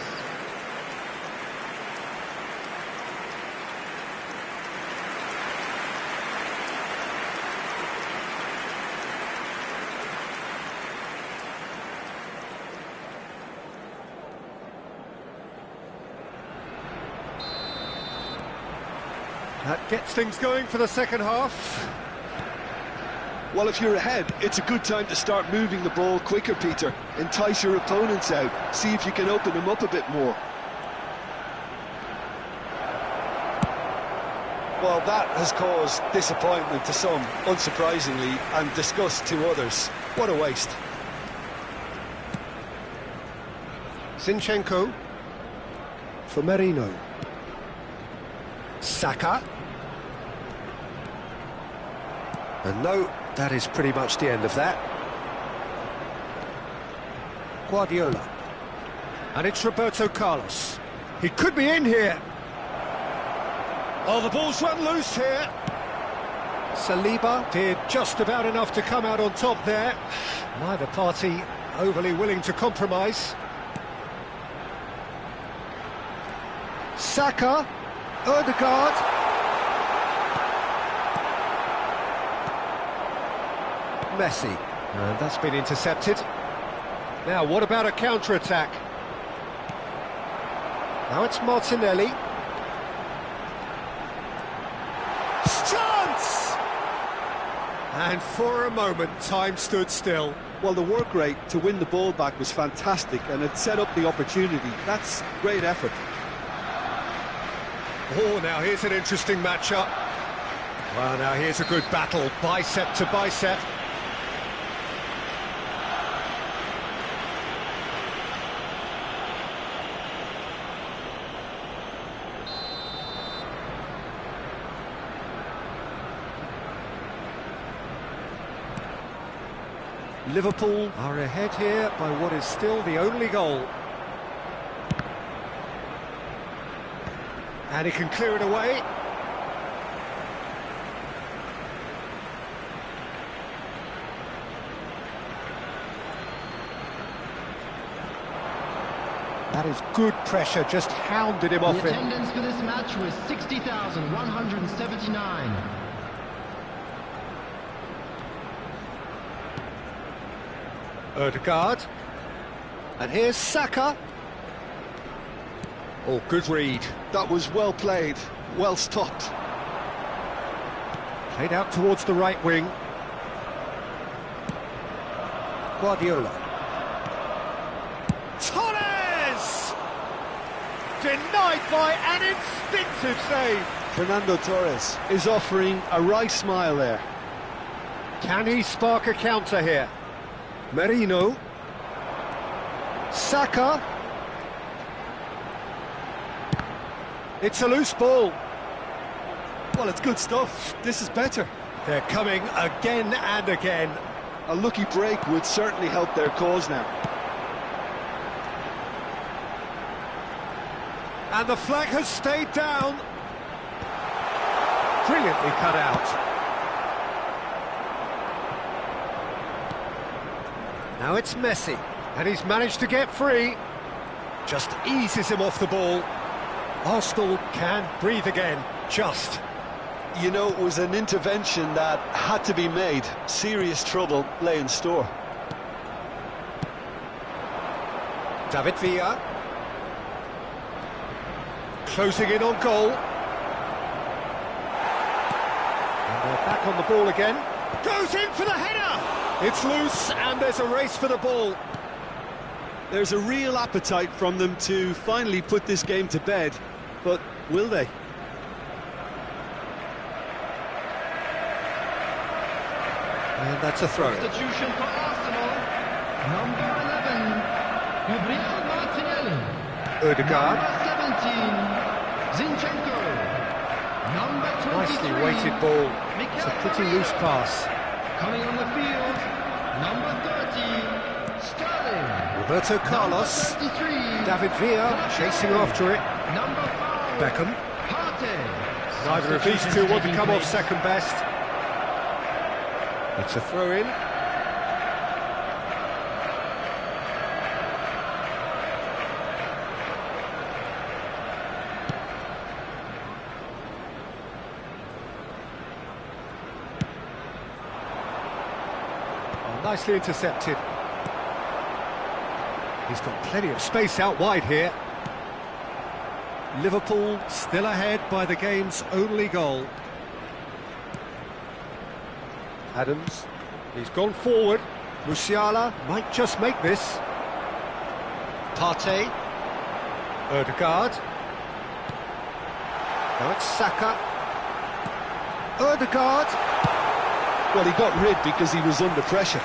That gets things going for the second half. Well, if you're ahead, it's a good time to start moving the ball quicker, Peter. Entice your opponents out. See if you can open them up a bit more. Well, that has caused disappointment to some, unsurprisingly, and disgust to others. What a waste. Zinchenko for Merino. Saka. And no, that is pretty much the end of that. Guardiola. And it's Roberto Carlos. He could be in here. Oh, the ball's run loose here. Saliba did just about enough to come out on top there. Neither party overly willing to compromise. Saka, Ødegaard. Messi. And that's been intercepted. Now, what about a counter-attack? Now it's Martinelli. Chance! And for a moment, time stood still. Well, the work rate to win the ball back was fantastic, and it set up the opportunity. That's great effort. Oh, now here's an interesting matchup. Well, now here's a good battle, bicep to bicep. Liverpool are ahead here by what is still the only goal. And he can clear it away. That is good pressure, just hounded him off The it. attendance for this match was 60,179. Ødegaard. And here's Saka. Oh, good read. That was well played, well stopped. Played out towards the right wing. Guardiola. Torres! Denied by an instinctive save. Fernando Torres is offering a wry smile there. Can he spark a counter here? Merino. Saka. It's a loose ball. Well, it's good stuff. This is better. They're coming again and again. A lucky break would certainly help their cause now. And the flag has stayed down. Brilliantly cut out. Now it's Messi, and he's managed to get free. Just eases him off the ball. Arsenal can breathe again, just. You know, it was an intervention that had to be made. Serious trouble lay in store. David Villa. Closing in on goal. And they're back on the ball again. Goes in for the header! It's loose, and there's a race for the ball. There's a real appetite from them to finally put this game to bed, but will they? And that's a throw. Substitution for Arsenal, number 11, Gabriel Martinelli. Ødegaard. Number 17, Zinchenko. Number 23, Nicely weighted ball. It's a pretty loose pass. Coming on the field, number 30, Sterling. Roberto Carlos. Number 33, David Villa chasing after it. number 5, Beckham. Partey. Neither of these two want to come off second best. It's a throw-in. Oh, nicely intercepted. He's got plenty of space out wide here. Liverpool still ahead by the game's only goal. Adams, he's gone forward. Musiala might just make this. Partey. Ødegaard. Now it's Saka. Ødegaard. Well, he got rid because he was under pressure.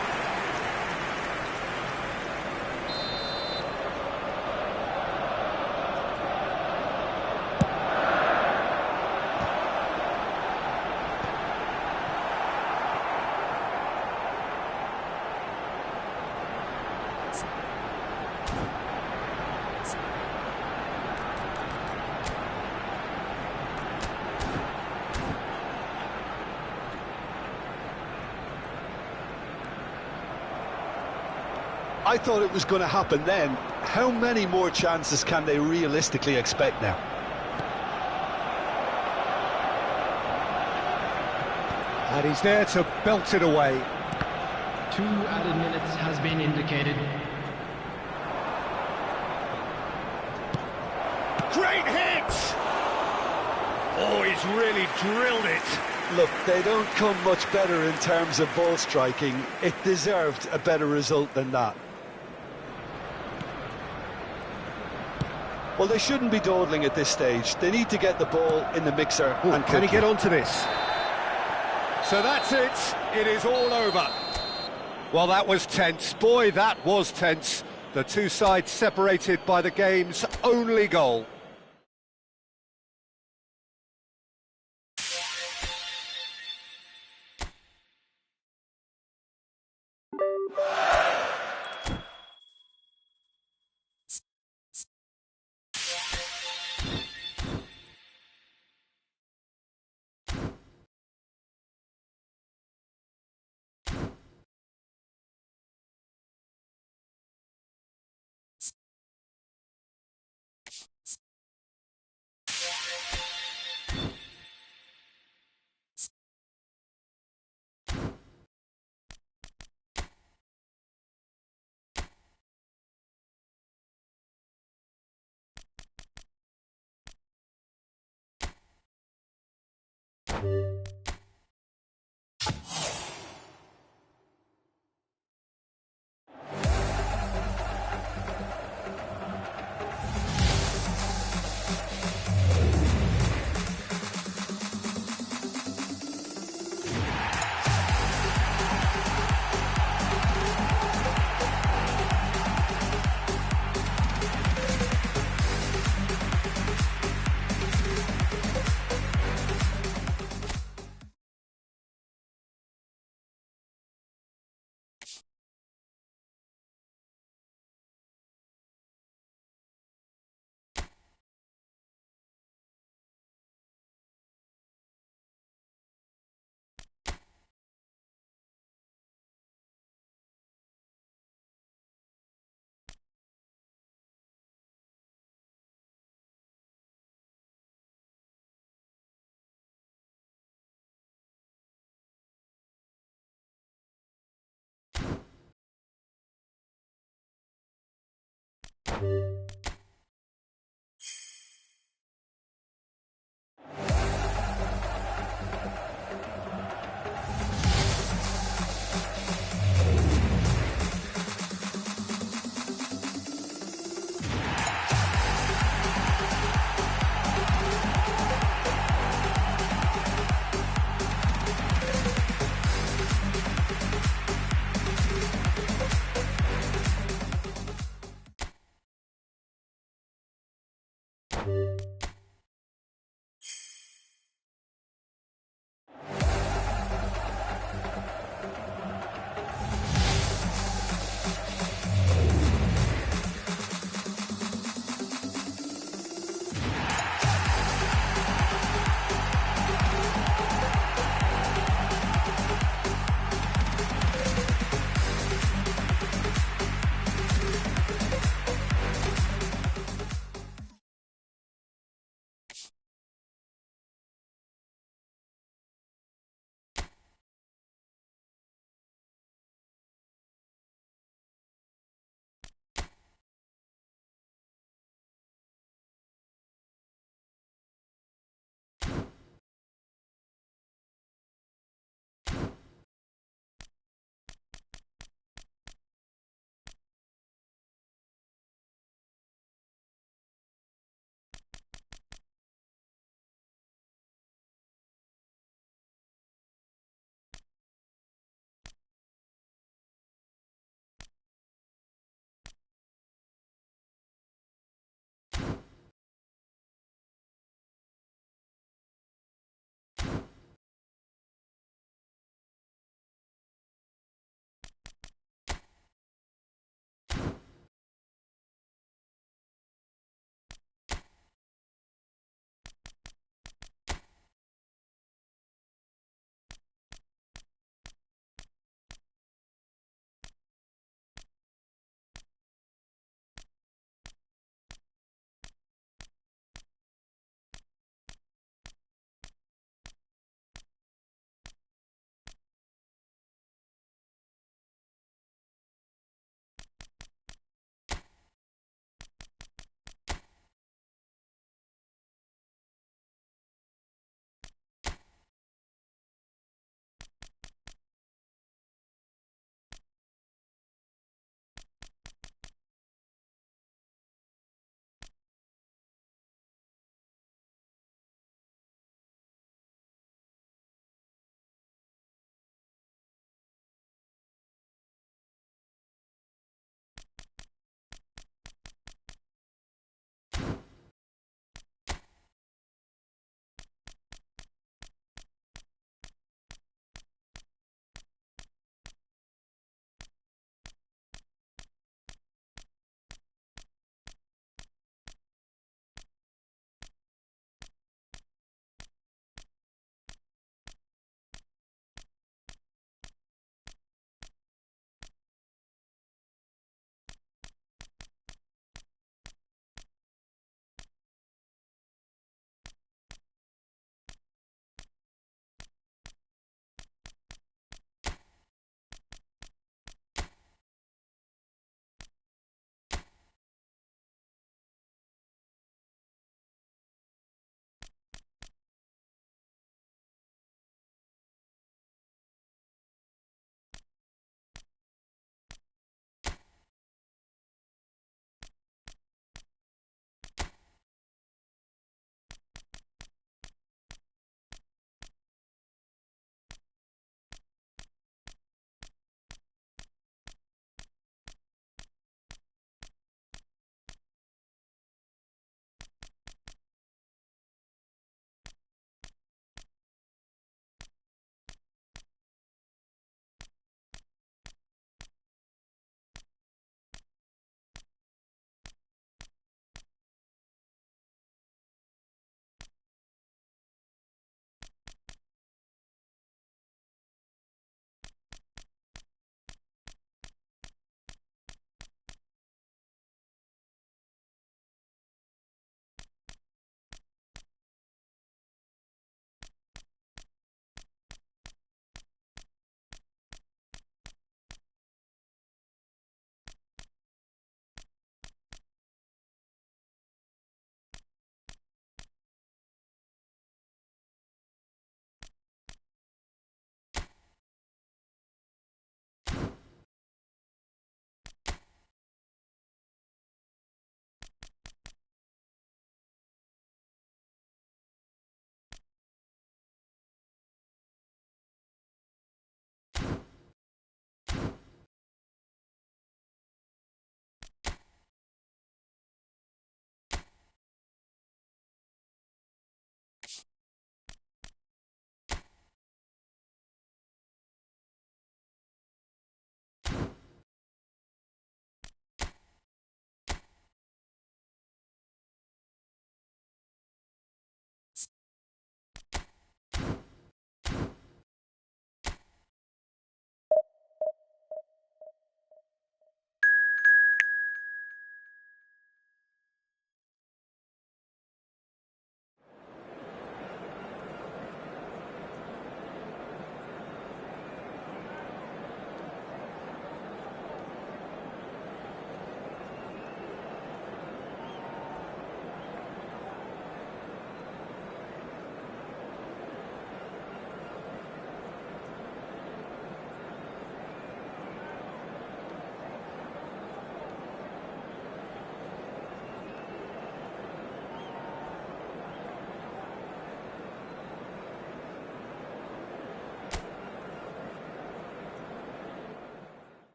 I thought it was going to happen then. How many more chances can they realistically expect now? And he's there to belt it away. 2 added minutes has been indicated. Great hit! Oh, he's really drilled it. Look, they don't come much better in terms of ball striking. It deserved a better result than that. Well, they shouldn't be dawdling at this stage. They need to get the ball in the mixer. Ooh, and can he quickly. get onto this? So that's it. It is all over. Well, that was tense. Boy, that was tense. The two sides separated by the game's only goal.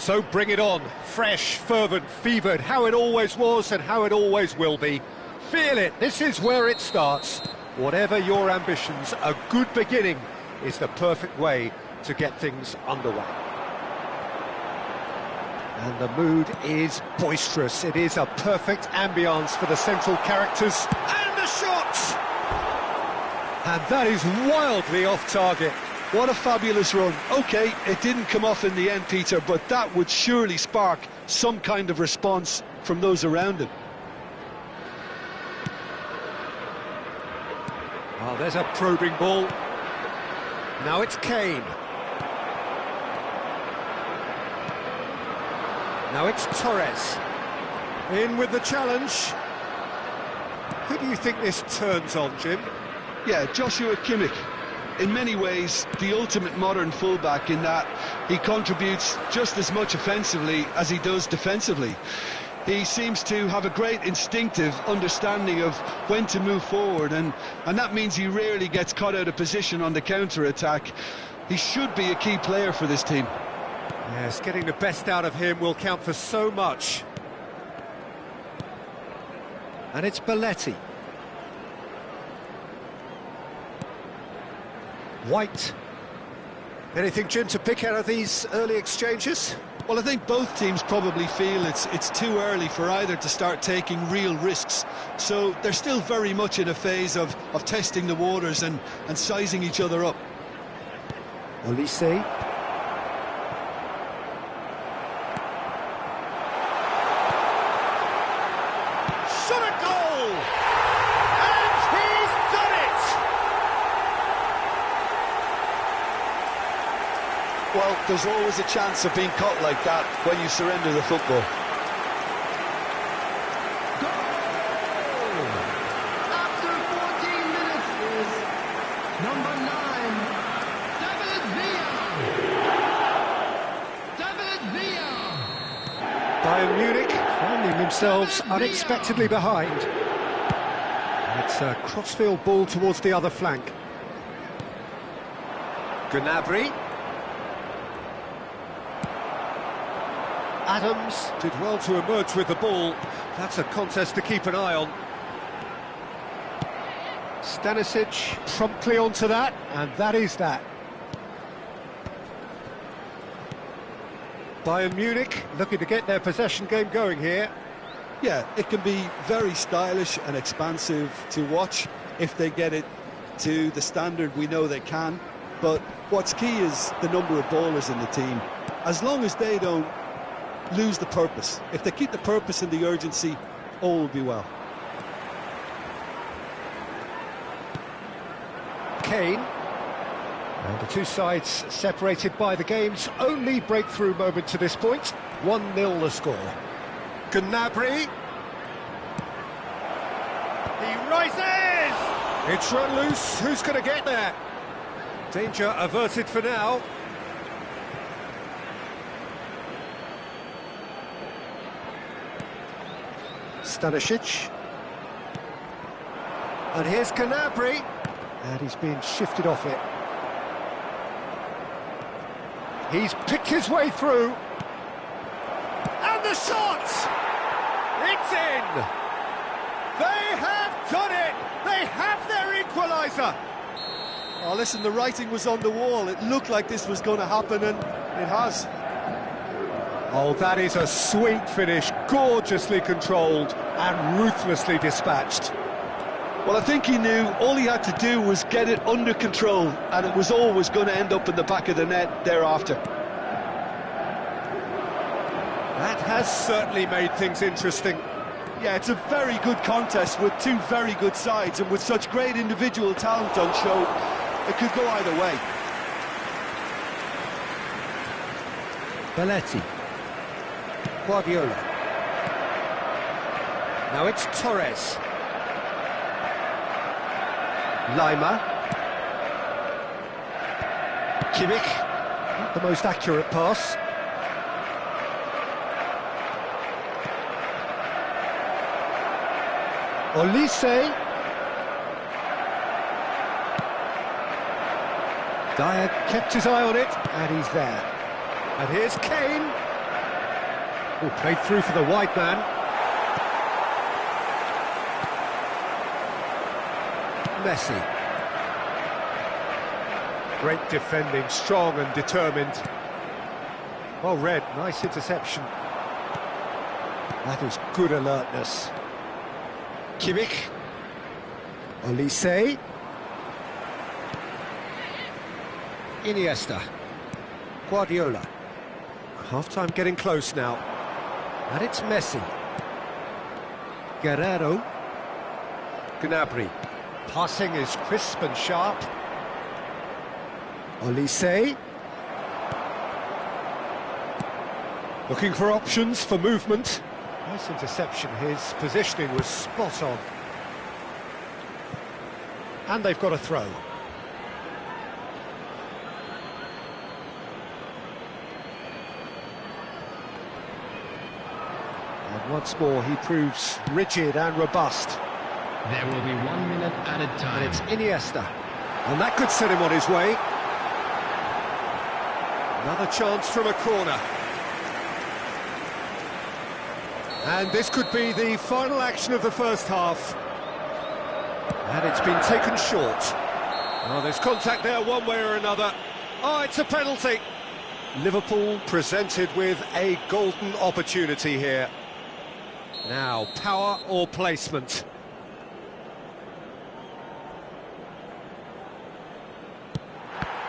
So bring it on, fresh, fervent, fevered, how it always was and how it always will be. Feel it, this is where it starts. Whatever your ambitions, a good beginning is the perfect way to get things underway. And the mood is boisterous. It is a perfect ambience for the central characters. And the shot! And that is wildly off target. What a fabulous run. OK, it didn't come off in the end, Peter, but that would surely spark some kind of response from those around him. Oh, there's a probing ball. Now it's Kane. Now it's Torres. In with the challenge. Who do you think this turns on, Jim? Yeah, Joshua Kimmich. In many ways, the ultimate modern fullback in that he contributes just as much offensively as he does defensively. He seems to have a great instinctive understanding of when to move forward, and that means he rarely gets caught out of position on the counter-attack. He should be a key player for this team. Yes, getting the best out of him will count for so much. And it's Belletti. White. Anything, Jim, to pick out of these early exchanges? Well, I think both teams probably feel it's too early for either to start taking real risks. So they're still very much in a phase of testing the waters and sizing each other up. Olise. Shot a goal! And he's done it! Well, there's always a chance of being caught like that when you surrender the football. After 14 minutes is number 9, David Villa. David Villa. Bayern Munich finding themselves unexpectedly behind. It's a crossfield ball towards the other flank. Gnabry. Adams did well to emerge with the ball. That's a contest to keep an eye on. Stanisic promptly onto that, and that is that. Bayern Munich looking to get their possession game going here. Yeah, it can be very stylish and expansive to watch if they get it to the standard we know they can. But what's key is the number of ballers in the team. As long as they don't lose the purpose, if they keep the purpose and the urgency, all will be well. Kane. And the two sides separated by the game's only breakthrough moment to this point. 1-0 the score. Gnabry. He rises! It's run loose. Who's going to get there? Danger averted for now. Stanisic. And here's Gnabry. And he's being shifted off it. He's picked his way through. And the shot! It's in! They have done it! They have their equaliser! Oh, listen, the writing was on the wall. It looked like this was going to happen, and it has. Oh, that is a sweet finish, gorgeously controlled and ruthlessly dispatched. Well, I think he knew all he had to do was get it under control, and it was always going to end up in the back of the net thereafter. That has certainly made things interesting. Yeah, it's a very good contest with two very good sides, and with such great individual talent on show, it could go either way. Belletti. Guardiola. Now it's Torres. Lima. Kimmich. Not the most accurate pass. Olise. Dyer kept his eye on it, and he's there. And here's Kane. Oh, played through for the wide man. Messi. Great defending, strong and determined. Well read, nice interception. That is good alertness. Kimmich. Olise. Iniesta. Guardiola. Half-time getting close now. And it's Messi. Guerrero. Gnabry. Passing is crisp and sharp. Olise. Looking for options for movement. Nice interception, his positioning was spot on. And they've got a throw. And once more he proves rigid and robust. There will be 1 minute added time. And it's Iniesta. And that could set him on his way. Another chance from a corner. And this could be the final action of the first half. And it's been taken short. Oh, there's contact there one way or another. Oh, it's a penalty. Liverpool presented with a golden opportunity here. Now, power or placement?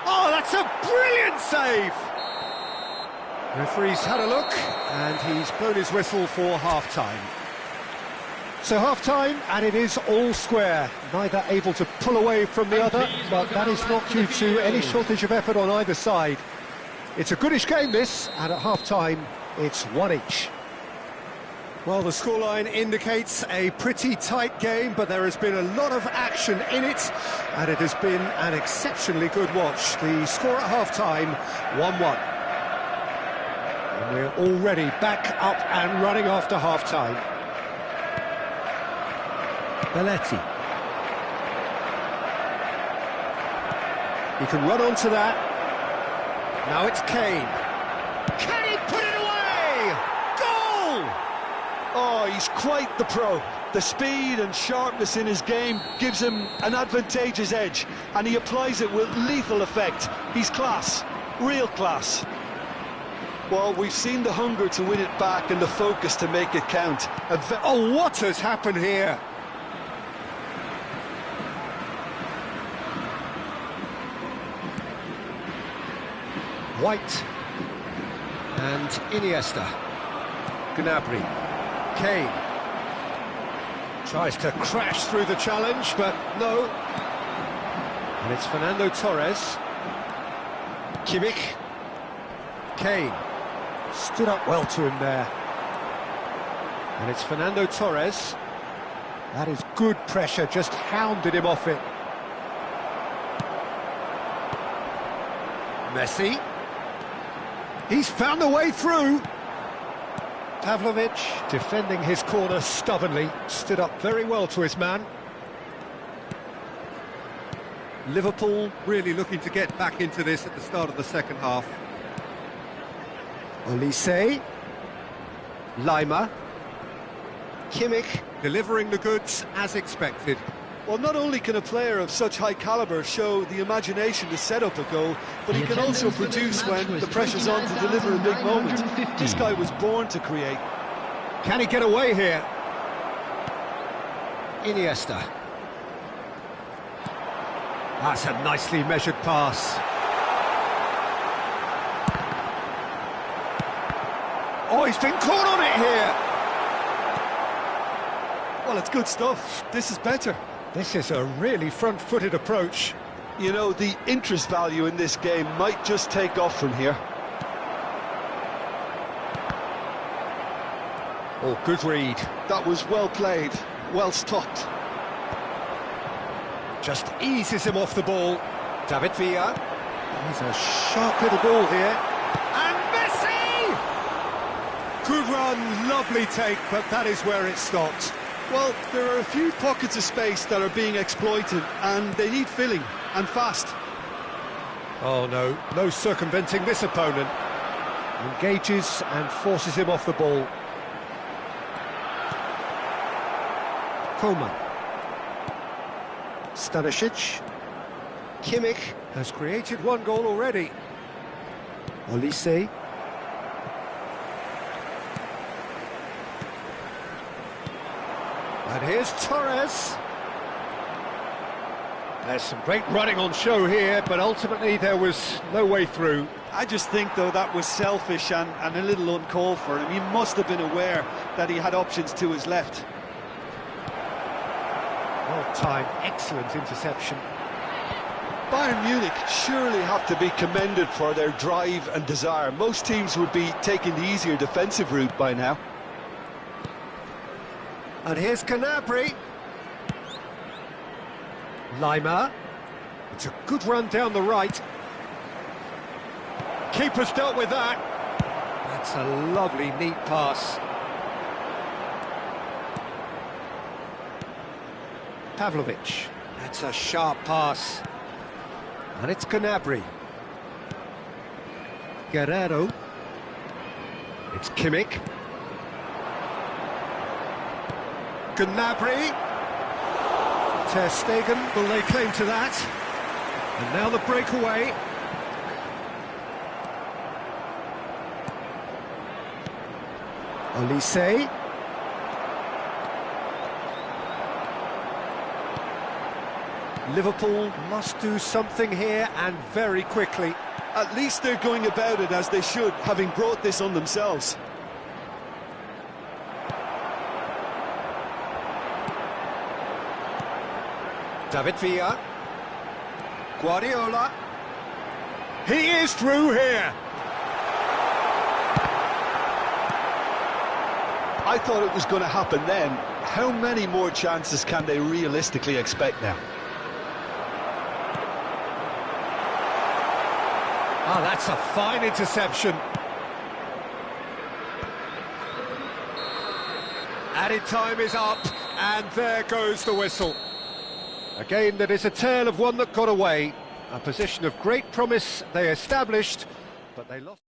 Oh, that's a brilliant save! Referee's had a look, and he's blown his whistle for half-time. So half-time, and it is all square. Neither able to pull away from the other, but that is not due to any shortage of effort on either side. It's a goodish game, this, and at half-time, it's one each. Well, the scoreline indicates a pretty tight game, but there has been a lot of action in it, and it has been an exceptionally good watch. The score at half-time, 1-1. And we're already back up and running after half-time. Belletti. He can run onto that. Now it's Kane. Can he put it away? Goal! Oh, he's quite the pro. The speed and sharpness in his game gives him an advantageous edge, and he applies it with lethal effect. He's class, real class. Well, we've seen the hunger to win it back and the focus to make it count. Oh, what has happened here? White and Iniesta. Gnabry. Kane tries to crash through the challenge, but no. And it's Fernando Torres. Kimmich. Kane stood up well to him there. And it's Fernando Torres. That is good pressure, just hounded him off it. Messi. He's found a way through. Pavlovic defending his corner stubbornly, stood up very well to his man. Liverpool really looking to get back into this at the start of the second half. Olise. Lima. Kimmich delivering the goods as expected. Well, not only can a player of such high calibre show the imagination to set up a goal, but he can also produce when the pressure's on to deliver a big moment. This guy was born to create. Can he get away here? Iniesta. That's a nicely measured pass. Oh, he's been caught on it here! Well, it's good stuff. This is better. This is a really front-footed approach. You know, the interest value in this game might just take off from here. Oh, good read. That was well played, well stopped. Just eases him off the ball. David Villa. He's a sharp little ball here. And Messi! Good run, lovely take, but that is where it stopped. Well, there are a few pockets of space that are being exploited, and they need filling, and fast. Oh no, no circumventing this opponent. Engages and forces him off the ball. Coleman. Stanisic. Kimmich has created one goal already. Olise. And here's Torres. There's some great running on show here, but ultimately there was no way through. I just think, though, that was selfish and a little uncalled for him. He must have been aware that he had options to his left. Well-timed, excellent interception. Bayern Munich surely have to be commended for their drive and desire. Most teams would be taking the easier defensive route by now. And here's Gnabry. Lima. It's a good run down the right. Keeper's dealt with that. That's a lovely, neat pass. Pavlovic. That's a sharp pass. And it's Gnabry. Guerrero. It's Kimmich. Gnabry. Ter Stegen will lay claim to that. And now the breakaway. Olise. Liverpool must do something here, and very quickly. At least they're going about it as they should, having brought this on themselves. David Villa. Guardiola. He is through here. I thought it was going to happen then. How many more chances can they realistically expect now? Ah, that's a fine interception. Added time is up, and there goes the whistle. A game that is a tale of one that got away. A position of great promise they established, but they lost.